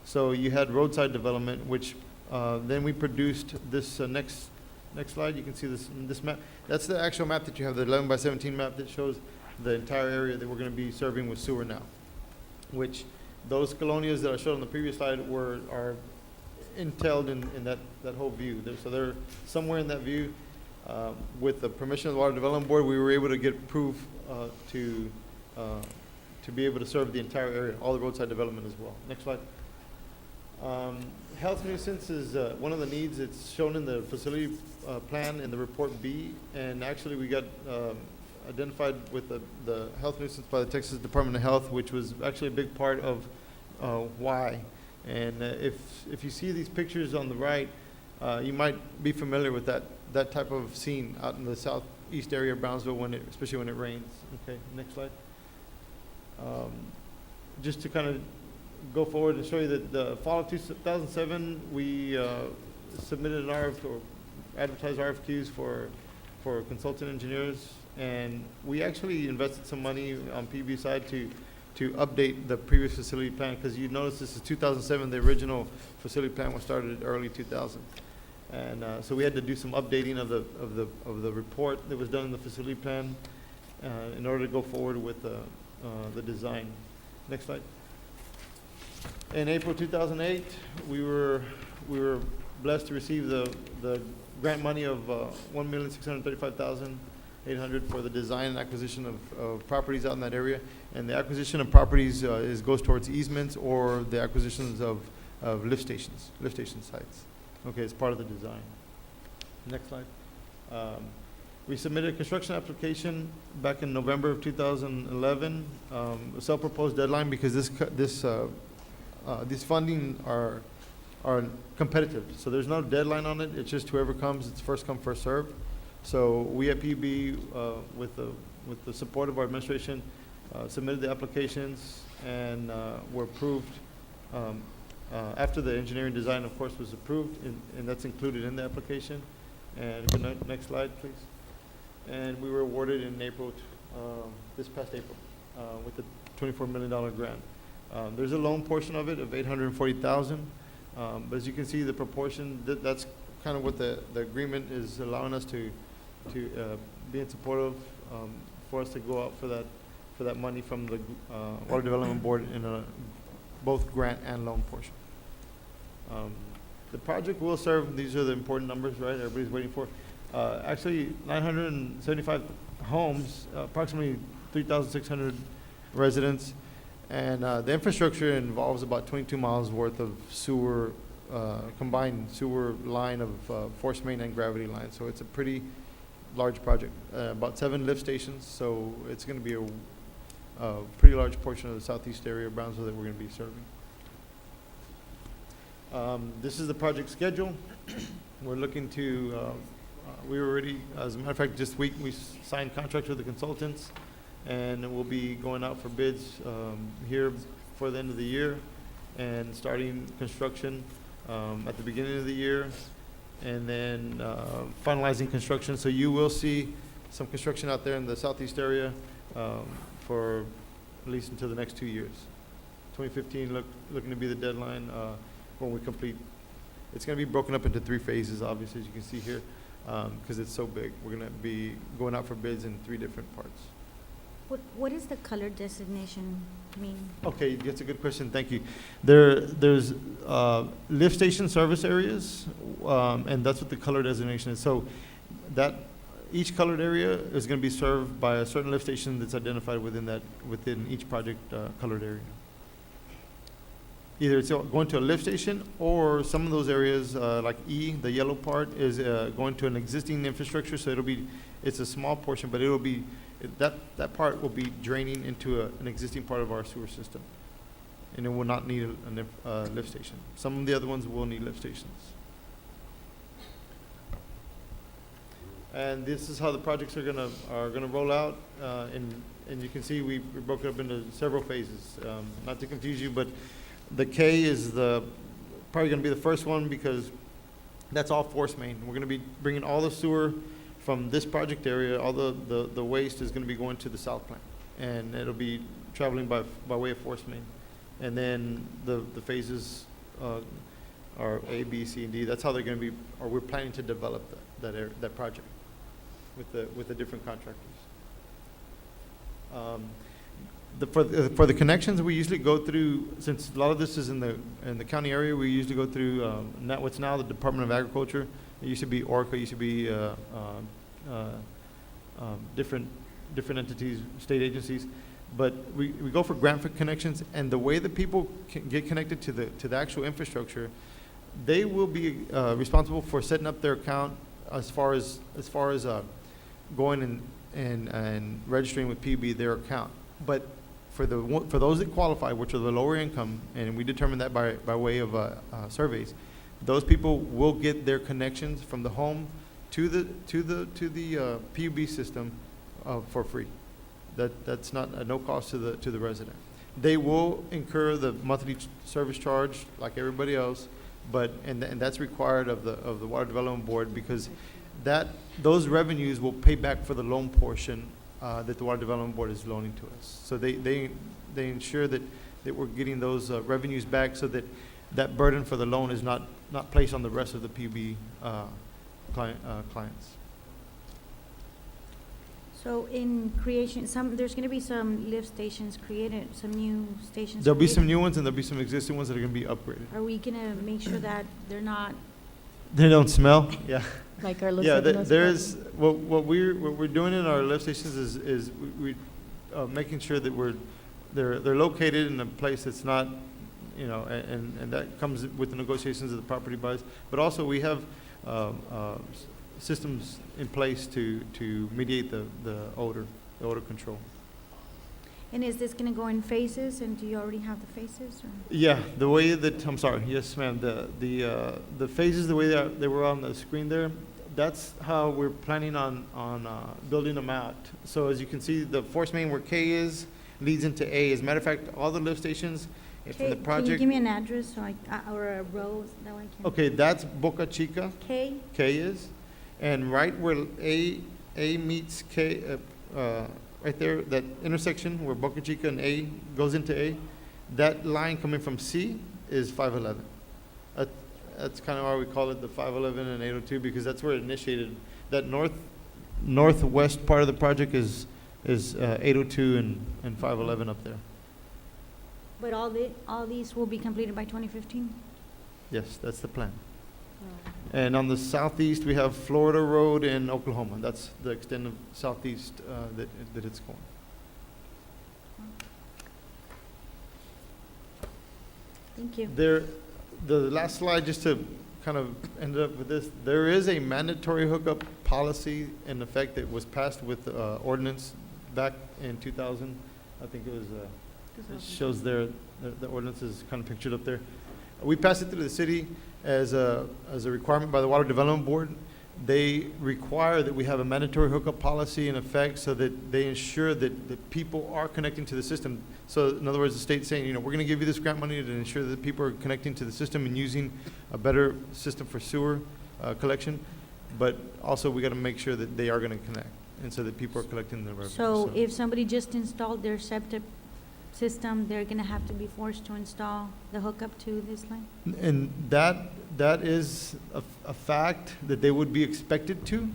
So you had roadside development, which then we produced this next slide. You can see this map. That's the actual map that you have, the 11 by 17 map that shows the entire area that we're going to be serving with sewer now, which those colonias that I showed on the previous slide are entailed in that whole view. So they're somewhere in that view. With the permission of the Water Development Board, we were able to get proof to be able to serve the entire area, all the roadside development as well. Next slide. Health nuisance is one of the needs. It's shown in the facility plan in the report B, and actually we got identified with the health nuisance by the Texas Department of Health, which was actually a big part of why. And if you see these pictures on the right, you might be familiar with that type of scene out in the southeast area of Brownsville, especially when it rains. Okay, next slide. Just to kind of go forward and show you that the fall of 2007, we submitted an RFQ or advertised RFQs for consultant engineers, and we actually invested some money on PB side to update the previous facility plan, because you notice this is 2007. The original facility plan was started early 2000, and so we had to do some updating of the report that was done in the facility plan in order to go forward with the design. Next slide. In April 2008, we were blessed to receive the grant money of $1,635,800 for the design and acquisition of properties out in that area. And the acquisition of properties goes towards easements or the acquisitions of lift station sites. Okay, it's part of the design. Next slide. We submitted a construction application back in November of 2011. A self-proposed deadline because these funding are competitive. So there's no deadline on it. It's just whoever comes, it's first come, first served. So we at PB, with the support of our administration, submitted the applications and were approved after the engineering design, of course, was approved, and that's included in the application. And next slide, please. And we were awarded in April, this past April, with a $24 million grant. There's a loan portion of it of $840,000, but as you can see, the proportion, that's kind of what the agreement is allowing us to be in support of, for us to go out for that money from the Water Development Board in both grant and loan portion. The project will serve, these are the important numbers, right, everybody's waiting for. Actually, 975 homes, approximately 3,600 residents, and the infrastructure involves about 22 miles worth of sewer, combined sewer line of force main and gravity line. So it's a pretty large project, about 7 lift stations. So it's going to be a pretty large portion of the southeast area of Brownsville that we're going to be serving. This is the project schedule. We're looking to, we were already, as a matter of fact, this week we signed contracts with the consultants, and we'll be going out for bids here for the end of the year and starting construction at the beginning of the year, and then finalizing construction. So you will see some construction out there in the southeast area for at least until the next 2 years. 2015 looking to be the deadline when we complete. It's going to be broken up into 3 phases, obviously, as you can see here, because it's so big. We're going to be going out for bids in 3 different parts. What does the color designation mean? Okay, that's a good question. Thank you. There's lift station service areas, and that's what the color designation is. So that each colored area is going to be served by a certain lift station that's identified within each project colored area. Either it's going to a lift station, or some of those areas, like E, the yellow part, is going to an existing infrastructure. So it's a small portion, but it'll be that part will be draining into an existing part of our sewer system, and it will not need a lift station. Some of the other ones will need lift stations. And this is how the projects are gonna roll out. And you can see we broke it up into several phases. Not to confuse you, but the K is probably going to be the first one, because that's all force main. We're going to be bringing all the sewer from this project area. All the waste is going to be going to the south plant, and it'll be traveling by way of force main. And then the phases are A, B, C, and D. That's how they're going to be, or we're planning to develop that project with the different contractors. For the connections, we usually go through, since a lot of this is in the county area, we usually go through what's now the Department of Agriculture. It used to be ORCA, it used to be different entities, state agencies. But we go for grant for connections, and the way that people can get connected to the actual infrastructure, they will be responsible for setting up their account as far as going and registering with PB their account. But for those that qualify, which are the lower income, and we determine that by way of surveys, those people will get their connections from the home to the PUB system for free. That's not at no cost to the resident. They will incur the monthly service charge like everybody else, and that's required of the Water Development Board, because those revenues will pay back for the loan portion that the Water Development Board is loaning to us. So they ensure that we're getting those revenues back, so that burden for the loan is not placed on the rest of the PB clients. So in creation, there's going to be some lift stations created, some new stations. There'll be created. some new ones, and there'll be some existing ones that are going to be upgraded. Are we going to make sure that they're not? They don't smell. Yeah. Like our Los Yeah, Alamos there's what we're doing in our lift stations is we making sure that they're located in a place that's not, and that comes with the negotiations of the property buys. But also we have systems in place to mediate the odor control. And is this going to go in phases, and do you already have the phases? Or? Yeah, the way that, I'm sorry, yes, ma'am, the phases, the way they were on the screen there, that's how we're planning on building them out. So as you can see, the force main where K is leads into A. As a matter of fact, all the lift stations from the project. Can you give me an address or a road that I can? Okay, that's Boca Chica. K? K is. And right where A meets K, right there, that intersection where Boca Chica and A goes into A, that line coming from C is 511. That's kind of why we call it the 511 and 802, because that's where it initiated. That northwest part of the project is 802 and 511 up there. But all these will be completed by 2015? Yes, that's the plan. And on the southeast, we have Florida Road and Oklahoma. That's the extent of southeast that it's going. Thank you. The last slide, just to kind of end up with this, there is a mandatory hookup policy in effect that was passed with ordinance back in 2000. I think it was, it shows there, the ordinance is kind of pictured up there. We passed it through the city as a requirement by the Water Development Board. They require that we have a mandatory hookup policy in effect so that they ensure that people are connecting to the system. So in other words, the state's saying, we're going to give you this grant money to ensure that people are connecting to the system and using a better system for sewer collection. But also we got to make sure that they are going to connect, and so that people are collecting the revenue. So if somebody just installed their septic system, they're going to have to be forced to install the hookup to this line? And that is a fact that they would be expected to,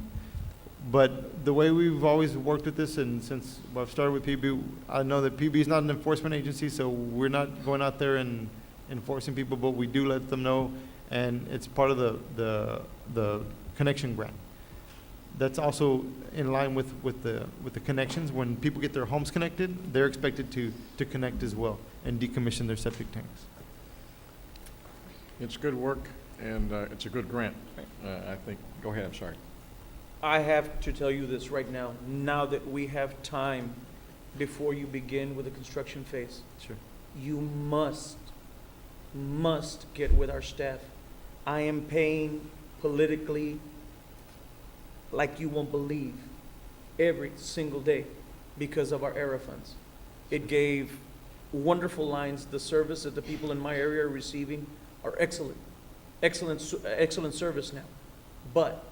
but the way we've always worked with this, and since I've started with PB, I know that PB is not an enforcement agency, so we're not going out there and enforcing people, but we do let them know, and it's part of the connection grant. That's also in line with the connections. When people get their homes connected, they're expected to connect as well and decommission their septic tanks. It's good work, and it's a good grant, I think. Go ahead, I'm sorry. I have to tell you this right now that we have time before you begin with the construction phase. Sure. You must get with our staff. I am paying politically like you won't believe every single day because of our ERA funds. It gave wonderful lines. The service that the people in my area are receiving are excellent. Excellent service now. But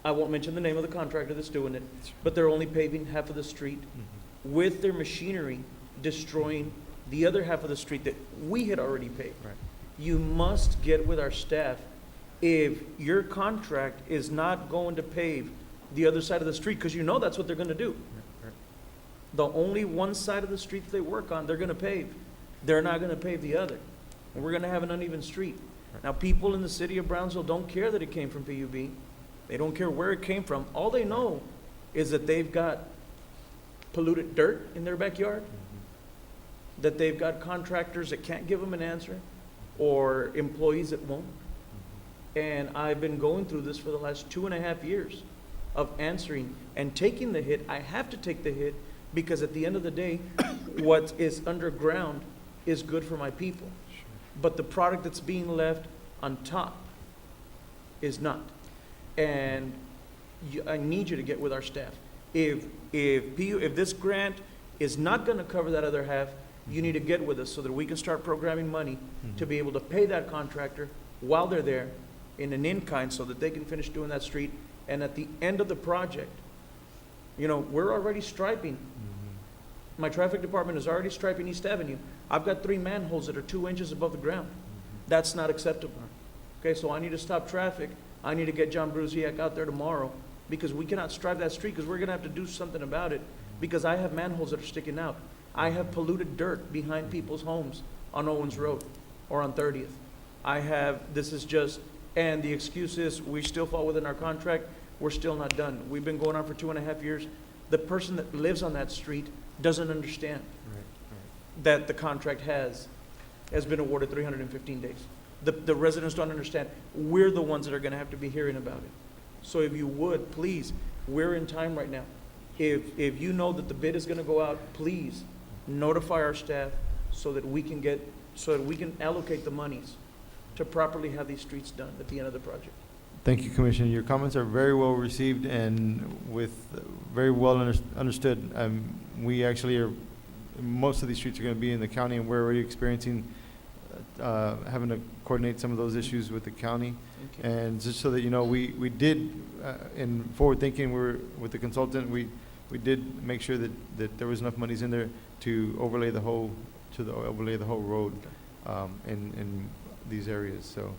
I won't mention the name of the contractor that's doing it, but they're only paving half of the street with their machinery destroying the other half of the street that we had already paved. Right. You must get with our staff. If your contract is not going to pave the other side of the street, because that's what they're going to do. Right. The only one side of the street that they work on, they're going to pave. They're not going to pave the other. And we're going to have an uneven street. Right. Now, people in the city of Brownsville don't care that it came from PUB. They don't care where it came from. All they know is that they've got polluted dirt in their backyard, that they've got contractors that can't give them an answer, or employees that won't. And I've been going through this for the last 2.5 years of answering and taking the hit. I have to take the hit because at the end of the day, what is underground is good for my people. But the product that's being left on top is not. And I need you to get with our staff. If this grant is not going to cover that other half, you need to get with us so that we can start programming money to be able to pay that contractor while they're there in an in-kind so that they can finish doing that street. And at the end of the project, you know, we're already striping. My traffic department is already striping East Avenue. I've got 3 manholes that are 2 inches above the ground. That's not acceptable. Okay, so I need to stop traffic. I need to get John Brusiak out there tomorrow because we cannot stripe that street because we're going to have to do something about it because I have manholes that are sticking out. I have polluted dirt behind people's homes on Owens Road or on 30th. And the excuse is we still fall within our contract. We're still not done. We've been going on for 2.5 years. The person that lives on that street doesn't understand that the contract has been awarded 315 days. The residents don't understand. We're the ones that are going to have to be hearing about it. So if you would, please, we're in time right now. If you know that the bid is going to go out, please notify our staff so that we can allocate the monies to properly have these streets done at the end of the project. Thank you, Commissioner. Your comments are very well received and very well understood. We actually are, most of these streets are going to be in the county, and we're already experiencing having to coordinate some of those issues with the county. And just so that you know, we did, in forward thinking, with the consultant, we did make sure that there was enough monies in there to overlay the whole road in these areas. So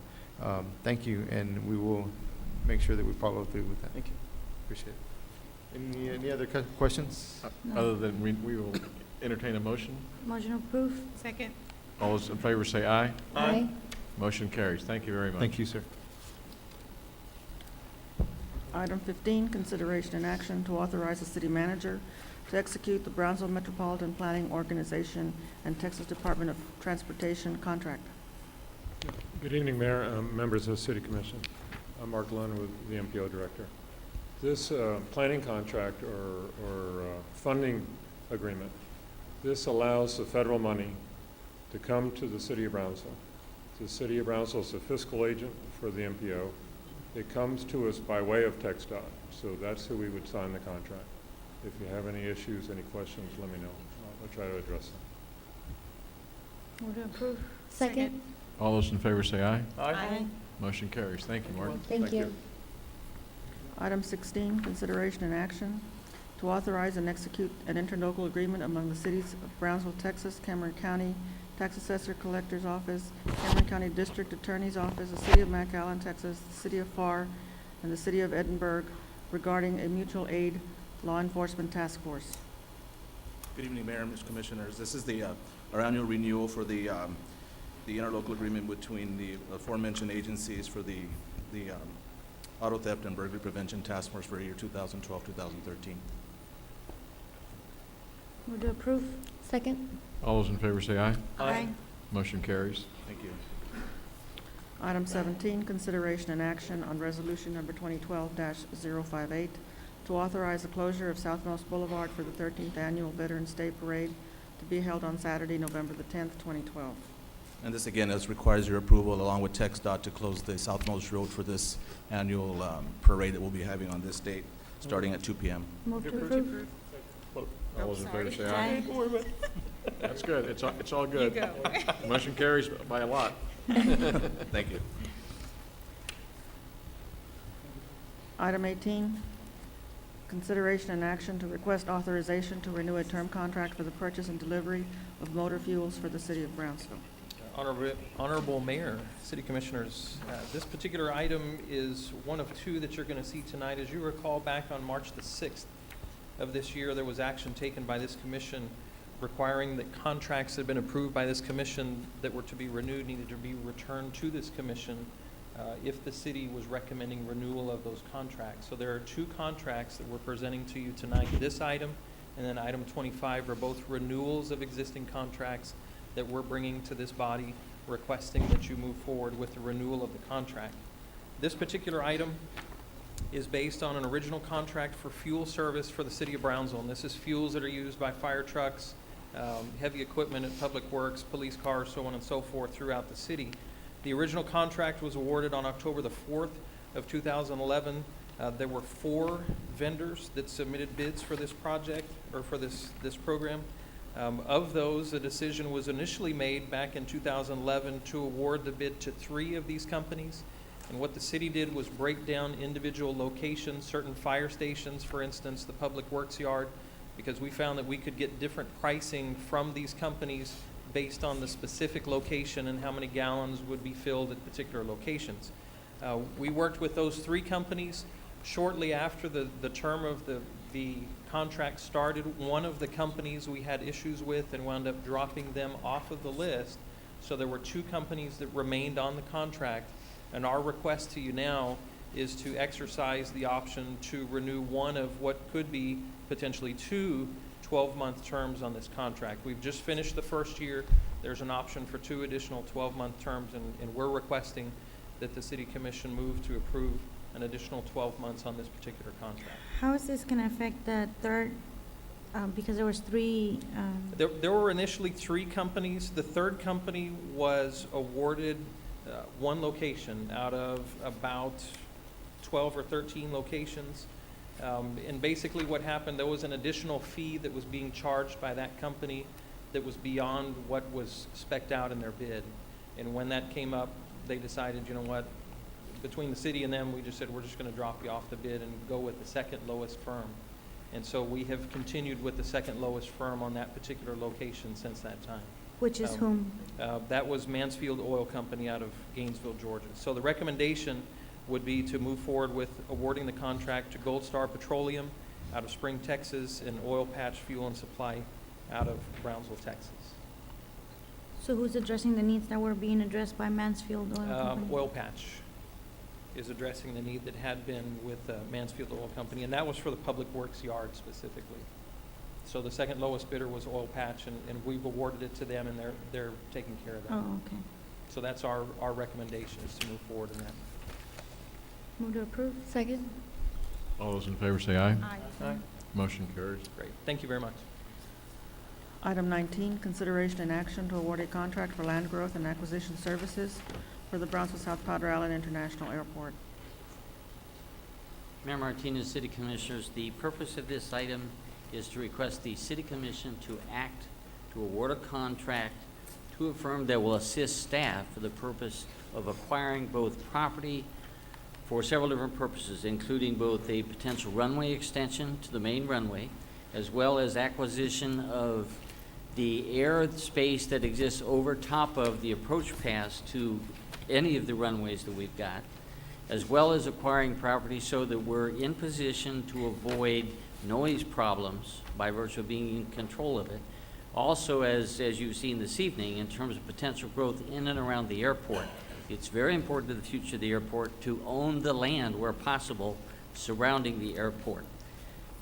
thank you, and we will make sure that we follow through with that. Thank you. Appreciate it. Any other questions? No. Other than we will entertain a motion. Motion approved. Second. All those in favor say aye. Aye. Motion carries. Thank you very much. Thank you, sir. Item 15, consideration and action to authorize the city manager to execute the Brownsville Metropolitan Planning Organization and Texas Department of Transportation contract. Good evening, Mayor, members of the City Commission. I'm Mark Lund with the MPO Director. This planning contract or funding agreement, this allows the federal money to come to the City of Brownsville. The City of Brownsville is a fiscal agent for the MPO. It comes to us by way of TxDOT, so that's who we would sign the contract. If you have any issues, any questions, let me know. I'll try to address them. Move to approve. Second. All those in favor say aye. Aye. Motion carries. Thank you, Mark. Thank you. Item 16, consideration and action to authorize and execute an interlocal agreement among the cities of Brownsville, Texas, Cameron County Tax Assessor Collector's Office, Cameron County District Attorney's Office, the City of McAllen, Texas, the City of FAR, and the City of Edinburgh regarding a mutual aid law enforcement task force. Good evening, Mayor and Mr. Commissioners. This is our annual renewal for the interlocal agreement between the aforementioned agencies for the Auto Theft and Burglary Prevention Task Force for year 2012-2013. Move to approve. Second. All those in favor say aye. Aye. Motion carries. Thank you. Item 17, consideration and action on resolution number 2012-058 to authorize the closure of Southmost Boulevard for the 13th Annual Veterans Day Parade to be held on Saturday, November the 10th, 2012. And this, again, requires your approval along with TxDOT to close the Southmost Road for this annual parade that we'll be having on this date, starting at 2 p.m. Move to approve. All those in favor say Aye. aye. That's good. It's all good. You go. Motion carries by a lot. Thank you. Item 18, consideration and action to request authorization to renew a term contract for the purchase and delivery of motor fuels for the City of Brownsville. Honorable Mayor, City Commissioners, this particular item is one of two that you're going to see tonight. As you recall, back on March the 6th of this year, there was action taken by this commission requiring that contracts that had been approved by this commission that were to be renewed needed to be returned to this commission if the city was recommending renewal of those contracts. So there are two contracts that we're presenting to you tonight. This item And then item 25 are both renewals of existing contracts that we're bringing to this body, requesting that you move forward with the renewal of the contract. This particular item is based on an original contract for fuel service for the city of Brownsville. And this is fuels that are used by fire trucks, heavy equipment at Public Works, police cars, so on and so forth throughout the city. The original contract was awarded on October the 4th of 2011. There were 4 vendors that submitted bids for this project, or for this program. Of those, a decision was initially made back in 2011 to award the bid to 3 of these companies. And what the city did was break down individual locations, certain fire stations, for instance, the Public Works Yard, because we found that we could get different pricing from these companies based on the specific location and how many gallons would be filled at particular locations. We worked with those 3 companies. Shortly after the term of the contract started, one of the companies we had issues with and wound up dropping them off of the list. So there were 2 companies that remained on the contract, and our request to you now is to exercise the option to renew one of what could be potentially 2 12-month terms on this contract. We've just finished the first year. There's an option for 2 additional 12-month terms, and we're requesting that the City Commission move to approve an additional 12 months on this particular contract. How is this going to affect the third, because there was 3. There were initially 3 companies. The third company was awarded 1 location out of about 12 or 13 locations. And basically what happened, there was an additional fee that was being charged by that company that was beyond what was spec'd out in their bid. And when that came up, they decided, you know what, between the city and them, we just said, we're just going to drop you off the bid and go with the second lowest firm. And so we have continued with the second lowest firm on that particular location since that time. Which is whom? That was Mansfield Oil Company out of Gainesville, Georgia. So the recommendation would be to move forward with awarding the contract to Gold Star Petroleum out of Spring, Texas, and Oil Patch Fuel and Supply out of Brownsville, Texas. So who's addressing the needs that were being addressed by Mansfield Oil Company? Oil Patch is addressing the need that had been with Mansfield Oil Company, and that was for the Public Works Yard specifically. So the second lowest bidder was Oil Patch, and we've awarded it to them, and they're taking care of that. Oh, okay. So that's our recommendation, is to move forward in that. Move to approve. Second? All those in favor say aye. Aye. Motion carries. Great. Thank you very much. Item 19, consideration and action to award a contract for land growth and acquisition services for the Brownsville South Padre Island International Airport. Mayor Martinez, City Commissioners, the purpose of this item is to request the City Commission to act to award a contract to a firm that will assist staff for the purpose of acquiring both property for several different purposes, including both a potential runway extension to the main runway, as well as acquisition of the airspace that exists over top of the approach paths to any of the runways that we've got, as well as acquiring property so that we're in position to avoid noise problems by virtue of being in control of it. Also, as you've seen this evening, in terms of potential growth in and around the airport, it's very important to the future of the airport to own the land where possible surrounding the airport.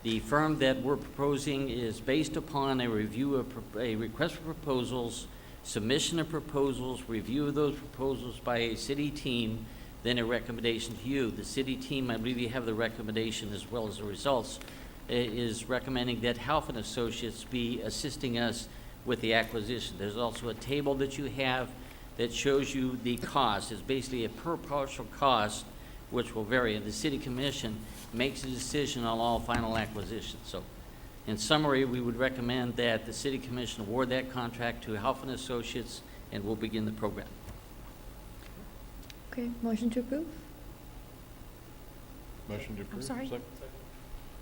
The firm that we're proposing is based upon a review of a request for proposals, submission of proposals, review of those proposals by a city team, then a recommendation to you. The city team, I believe you have the recommendation as well as the results, is recommending that Halpin Associates be assisting us with the acquisition. There's also a table that you have that shows you the cost. It's basically a per parcel cost, which will vary, and the City Commission makes a decision on all final acquisitions. So, in summary, we would recommend that the City Commission award that contract to Halpin Associates, and we'll begin the program. Okay, motion to approve? Motion to approve? sorry? Second.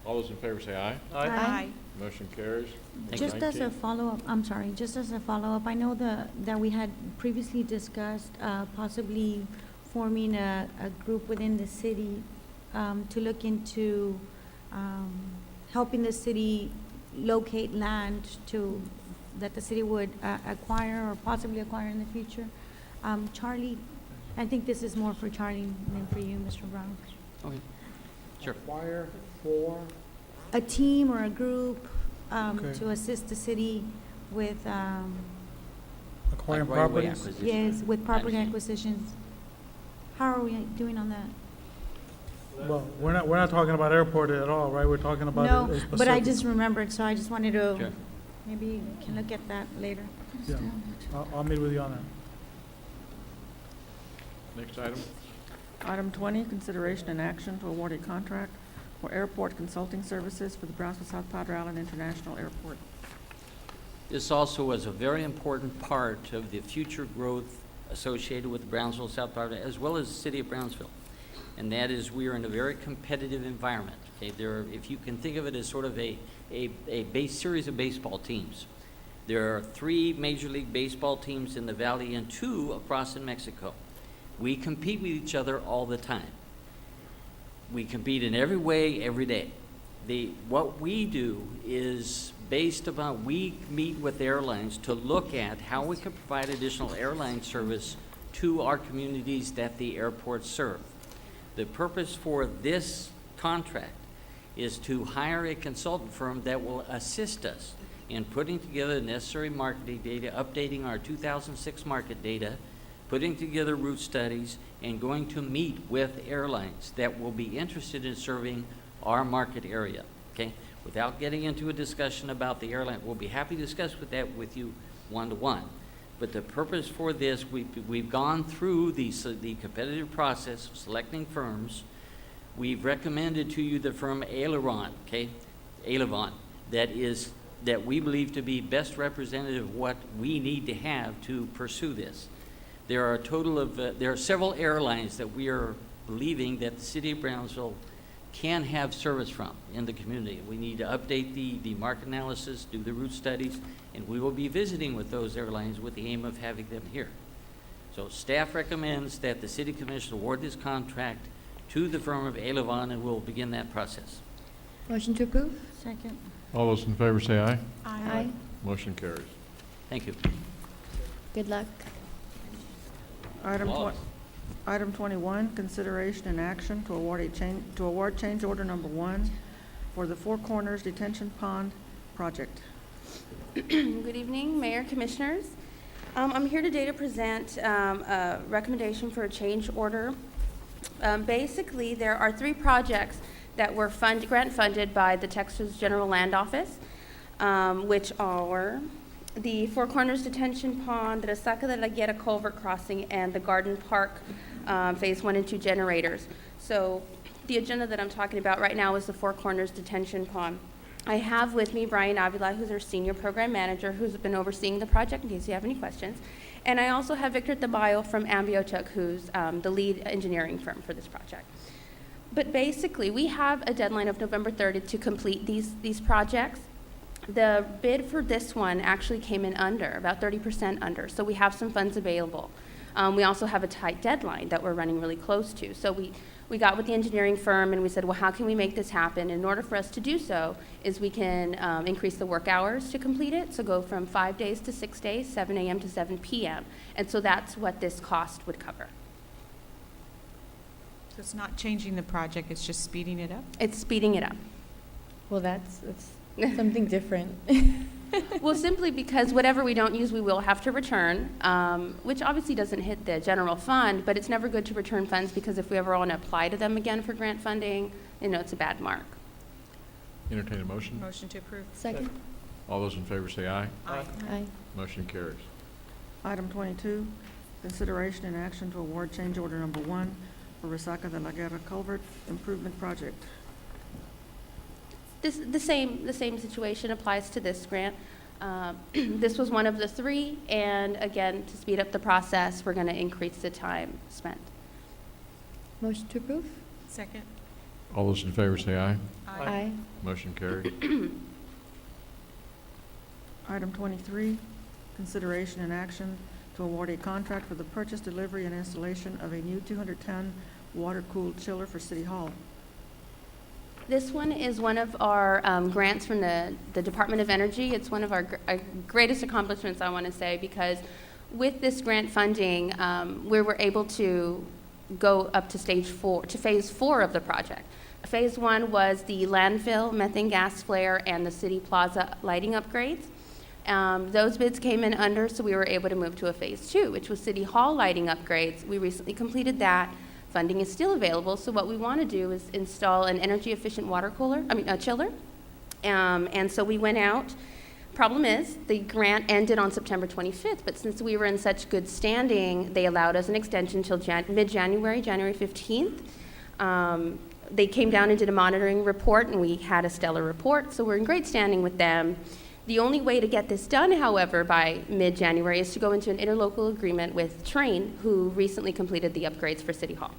All those in favor say aye. Aye. Motion carries. Just as a follow-up, I'm sorry, just as a follow-up, I know that we had previously discussed possibly forming a group within the city to look into helping the city locate land that the city would acquire or possibly acquire in the future. Charlie, I think this is more for Charlie than for you, Mr. Brown. Okay. Sure. Acquire for? A team or a group Okay. to assist the city with, Acquiring Like right-of-way properties? acquisition. yes, with property understand. acquisitions. How are we doing on that? Well, we're not talking about airport at all, right? We're talking about No, a but I specific- just remembered, so I just wanted to, Sure. maybe we can look at that later. Yeah, I'll meet with you on that. Next item. Item 20, consideration and action to award a contract for airport consulting services for the Brownsville South Padre Island International Airport. This also was a very important part of the future growth associated with Brownsville, South Padre, as well as the city of Brownsville. And that is, we are in a very competitive environment. Okay, if you can think of it as sort of a base series of baseball teams. There are 3 Major League Baseball teams in the Valley and 2 across in Mexico. We compete with each other all the time. We compete in every way, every day. What we do is based upon, we meet with airlines to look at how we can provide additional airline service to our communities that the airports serve. The purpose for this contract is to hire a consultant firm that will assist us in putting together the necessary marketing data, updating our 2006 market data, putting together route studies, and going to meet with airlines that will be interested in serving our market area, okay? Without getting into a discussion about the airline, we'll be happy to discuss that with you one-to-one. But the purpose for this, we've gone through the competitive process of selecting firms. We've recommended to you the firm Aileron, okay? Aileron, that we believe to be best representative of what we need to have to pursue this. There are a total of, there are several airlines that we are believing that the city of Brownsville can have service from in the community. We need to update the market analysis, do the route studies, and we will be visiting with those airlines with the aim of having them here. So staff recommends that the city commission award this contract to the firm of Aileron, and we'll begin that process. Motion to approve? Second. All those in favor say aye. Aye. Motion carries. Thank you. Good luck. Item 21, consideration and action to award change order number 1 for the Four Corners Detention Pond project. Good evening, Mayor, Commissioners. I'm here today to present a recommendation for a change order. Basically, there are 3 projects that were grant funded by the Texas General Land Office, which are the Four Corners Detention Pond, the Resaca de la Guerra Culvert Crossing, and the Garden Park Phase 1 and 2 generators. So the agenda that I'm talking about right now is the Four Corners Detention Pond. I have with me Brian Avila, who's our Senior Program Manager, who's been overseeing the project in case you have any questions. And I also have Victor Tamayo from Ambiotuc, who's the lead engineering firm for this project. But basically, we have a deadline of November 30th to complete these projects. The bid for this one actually came in under, about 30% under, so we have some funds available. We also have a tight deadline that we're running really close to. So we got with the engineering firm and we said, well, how can we make this happen? In order for us to do so is we can increase the work hours to complete it, so go from 5 days to 6 days, 7 a.m. to 7 p.m. And so that's what this cost would cover. So it's not changing the project, it's just speeding it up? It's speeding it up. Well, that's something different. Well, simply because whatever we don't use, we will have to return, which obviously doesn't hit the general fund, but it's never good to return funds because if we ever want to apply to them again for grant funding, it's a bad mark. Entertain a motion. Motion to approve. Second. All those in favor say aye. Aye. Aye. Motion carries. Item 22, consideration and action to award change order number 1 for Resaca de la Guerra Culvert Improvement Project. The same situation applies to this grant. This was one of the 3, and again, to speed up the process, we're going to increase the time spent. Motion to approve? Second. All those in favor say aye. Aye. Motion carries. Item 23, consideration and action to award a contract for the purchase, delivery, and installation of a new 200-ton water-cooled chiller for City Hall. This one is one of our grants from the Department of Energy. It's one of our greatest accomplishments, I want to say, because with this grant funding, we were able to go up to phase 4 of the project. Phase 1 was the landfill, methane gas flare, and the city plaza lighting upgrades. Those bids came in under, so we were able to move to a Phase 2, which was City Hall lighting upgrades. We recently completed that. Funding is still available, so what we want to do is install an energy-efficient a chiller. And so we went out. Problem is, the grant ended on September 25th, but since we were in such good standing, they allowed us an extension until mid-January, January 15th. They came down and did a monitoring report, and we had a stellar report, so we're in great standing with them. The only way to get this done, however, by mid-January is to go into an interlocal agreement with Train, who recently completed the upgrades for City Hall.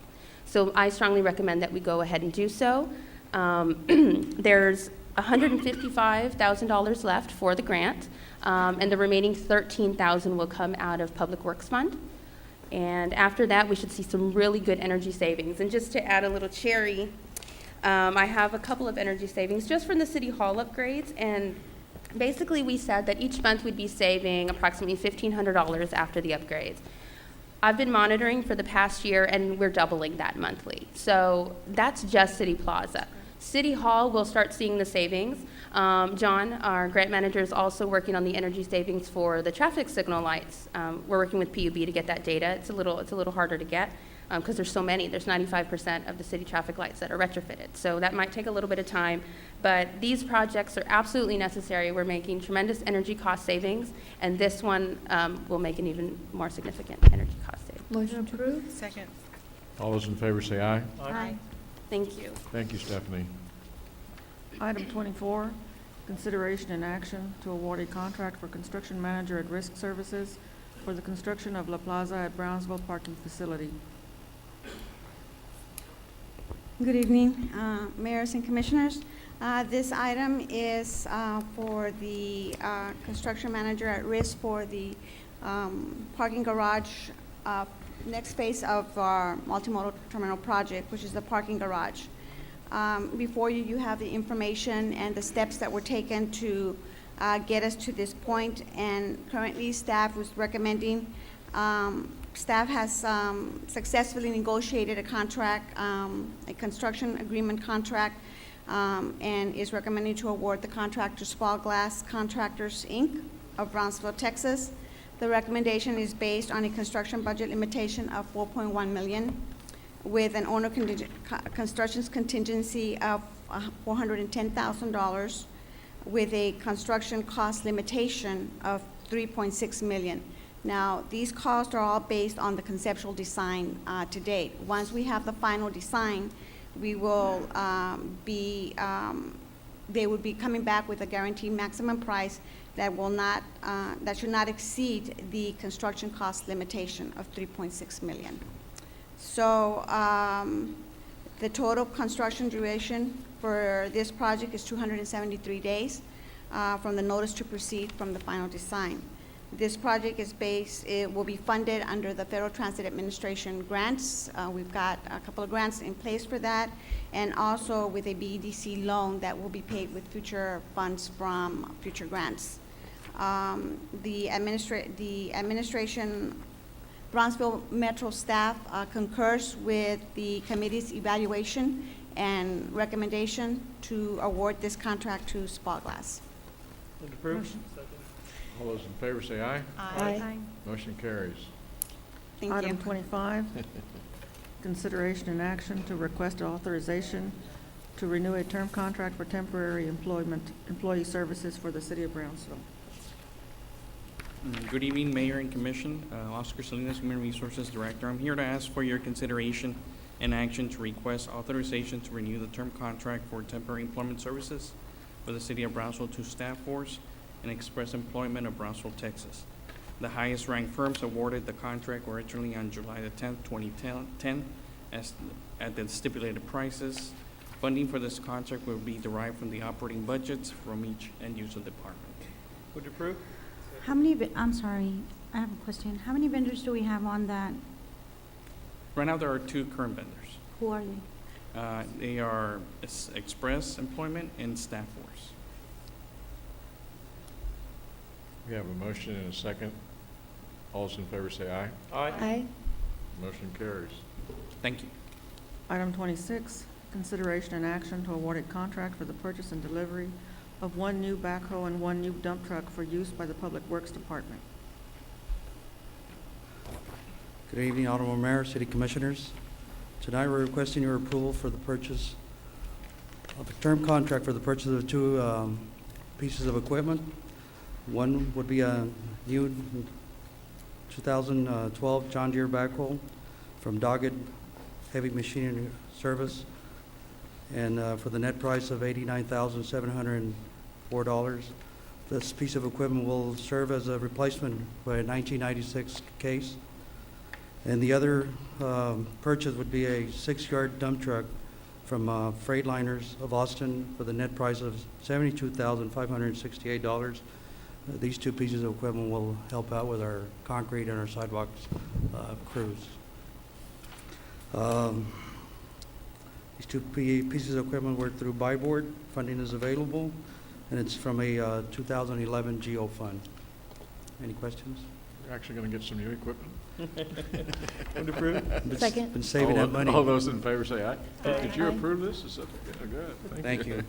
So I strongly recommend that we go ahead and do so. There's $155,000 left for the grant, and the remaining $13,000 will come out of Public Works Fund. And after that, we should see some really good energy savings. And just to add a little cherry, I have a couple of energy savings just from the City Hall upgrades. And basically, we said that each month we'd be saving approximately $1,500 after the upgrades. I've been monitoring for the past year, and we're doubling that monthly. So that's just City Plaza. City Hall will start seeing the savings. John, our grant manager, is also working on the energy savings for the traffic signal lights. We're working with PUB to get that data. It's a little harder to get because there's so many. There's 95% of the city traffic lights that are retrofitted. So that might take a little bit of time, but these projects are absolutely necessary. We're making tremendous energy cost savings, and this one will make an even more significant energy cost savings. Motion approved. Second. All those in favor say aye. Aye. Thank you. Thank you, Stephanie. Item 24, consideration and action to award a contract for construction manager at Risk Services for the construction of La Plaza at Brownsville Parking Facility. Good evening, mayors and commissioners. This item is for the construction manager at risk for the parking garage, next phase of our multimodal terminal project, which is the parking garage. Before you, you have the information and the steps that were taken to get us to this point, and currently staff was recommending, staff has successfully negotiated a contract, a construction agreement contract, and is recommending to award the contract to Spall Glass Contractors, Inc. of Brownsville, Texas. The recommendation is based on a construction budget limitation of $4.1 million with an owner construction's contingency of $410,000 with a construction cost limitation of $3.6 million. Now, these costs are all based on the conceptual design to date. Once we have the final design, we will they would be coming back with a guaranteed maximum price that will not, that should not exceed the construction cost limitation of $3.6 million. So the total construction duration for this project is 273 days from the notice to proceed from the final design. This project is it will be funded under the Federal Transit Administration grants. We've got a couple of grants in place for that, and also with a BEDC loan that will be paid with future funds from future grants. The administration, Brownsville Metro staff concurs with the committee's evaluation and recommendation to award this contract to Spall Glass. Move to approve. All those in favor say aye. Aye. Motion carries. Thank you. Item 25, consideration and action to request authorization to renew a term contract for temporary employee services for the city of Brownsville. Good evening, Mayor and Commission. Oscar Salinas, Human Resources Director. I'm here to ask for your consideration and action to request authorization to renew the term contract for temporary employment services for the city of Brownsville to Staff Force and Express Employment of Brownsville, Texas. The highest ranked firms awarded the contract originally on July the 10th, 2010, at the stipulated prices. Funding for this contract will be derived from the operating budgets from each end-user department. Move to approve. How many, I'm sorry, I have a question. How many vendors do we have on that? Right now, there are two current vendors. Who are they? They are Express Employment and Staff Force. We have a motion and a second. All those in favor say aye. Aye. Aye. Motion carries. Thank you. Item 26, consideration and action to award a contract for the purchase and delivery of 1 new backhoe and 1 new dump truck for use by the Public Works Department. Good evening, Honorable Mayor, City Commissioners. Tonight, we're requesting your approval for the purchase of a term contract for the purchase of 2 pieces of equipment. One would be a new 2012 John Deere backhoe from Doggett Heavy Machinery Service, and for the net price of $89,704. This piece of equipment will serve as a replacement for a 1996 case. And the other purchase would be a 6-yard dump truck from Freightliners of Austin for the net price of $72,568. These 2 pieces of equipment will help out with our concrete and our sidewalks crews. These 2 pieces of equipment were through Buy Board. Funding is available, and it's from a 2011 GO fund. Any questions? You're actually going to get some new equipment? Would approve. Second. Been saving that money. All those in favor say aye. Did you approve this? Is that good? Thank you.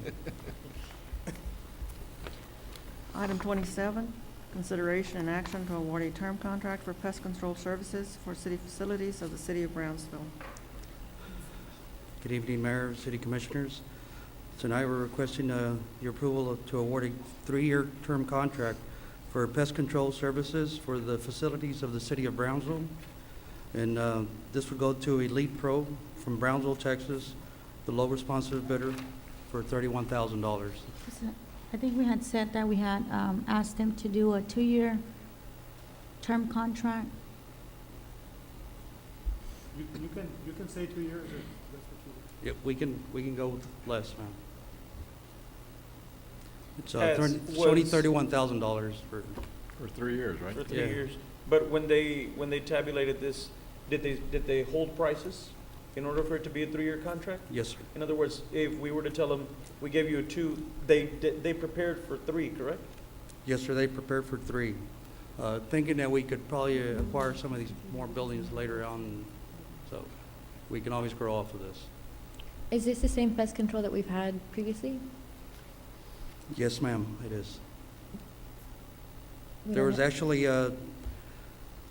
Item 27, consideration and action to award a term contract for pest control services for city facilities of the City of Brownsville. Good evening, Mayor, City Commissioners. Tonight, we're requesting your approval to award a 3-year term contract for pest control services for the facilities of the City of Brownsville. And this would go to Elite Pro from Brownsville, Texas, the low responsive bidder, for $31,000. I think we had said that we had asked them to do a 2-year term contract. You can say 2 years, or that's what you... Yep, we can go with less, ma'am. It's As only was- $31,000 for. For 3 years, right? For 3 Yeah. years. But when they tabulated this, did they hold prices in order for it to be a 3-year contract? Yes, sir. In other words, if we were to tell them, we gave you a 2, they prepared for 3, correct? Yes, sir, they prepared for 3. Thinking that we could probably acquire some of these more buildings later on, so we can always grow off of this. Is this the same pest control that we've had previously? Yes, ma'am, it is. We There don't was ha- actually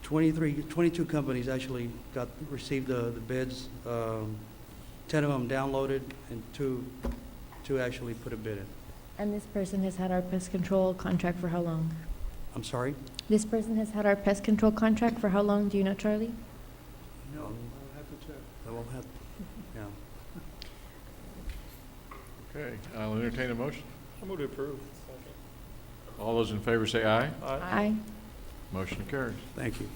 22 companies actually received the bids. 10 of them downloaded, and two actually put a bid in. And this person has had our pest control contract for how long? I'm sorry? This person has had our pest control contract for how long, do you know, Charlie? No. I'll have to check. I will have, yeah. Okay, I'll entertain a motion. I move to approve. All those in favor say aye. Aye. Motion carries. Thank you.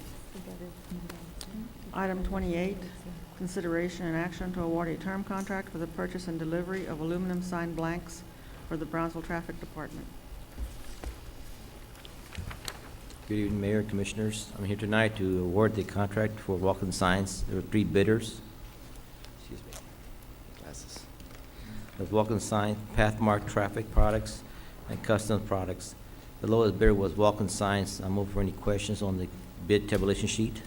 Item 28, consideration and action to award a term contract for the purchase and delivery of aluminum sign blanks for the Brownsville Traffic Department. Good evening, Mayor and Commissioners. I'm here tonight to award the contract for Vulcan Signs. There were 3 bidders. Excuse me, glasses. There's Vulcan Sign, Pathmark Traffic Products, and Custom Products. The lowest bidder was Vulcan Signs. I'm open for any questions on the bid tabulation sheet.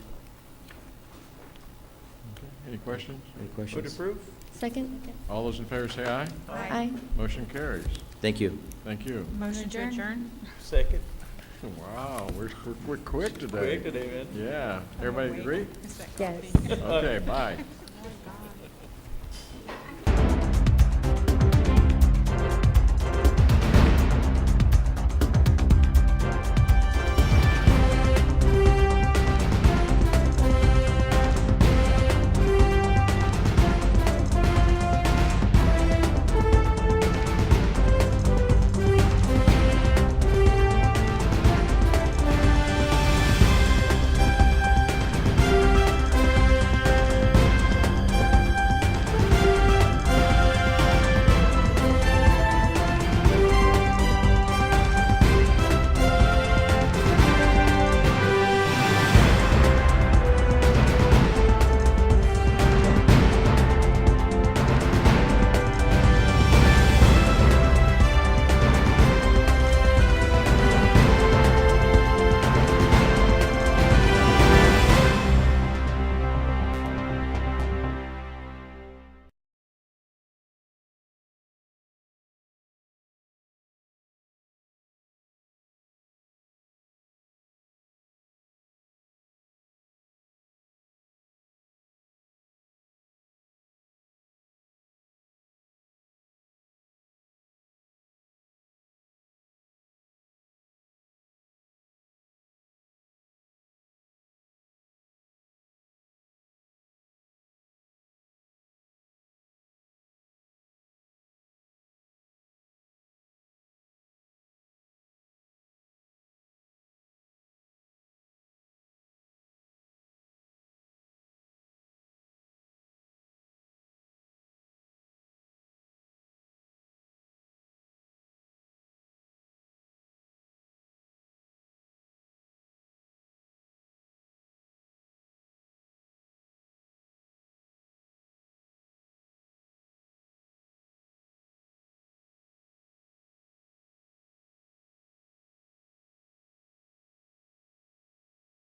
Any questions? Any Would questions? approve. Second? All those in favor say aye. Aye. Motion carries. Thank you. Thank you. Motion to adjourn? Second. Wow, we're quick today. Quick today, man. Yeah. Everybody agree? Yes. Okay, bye.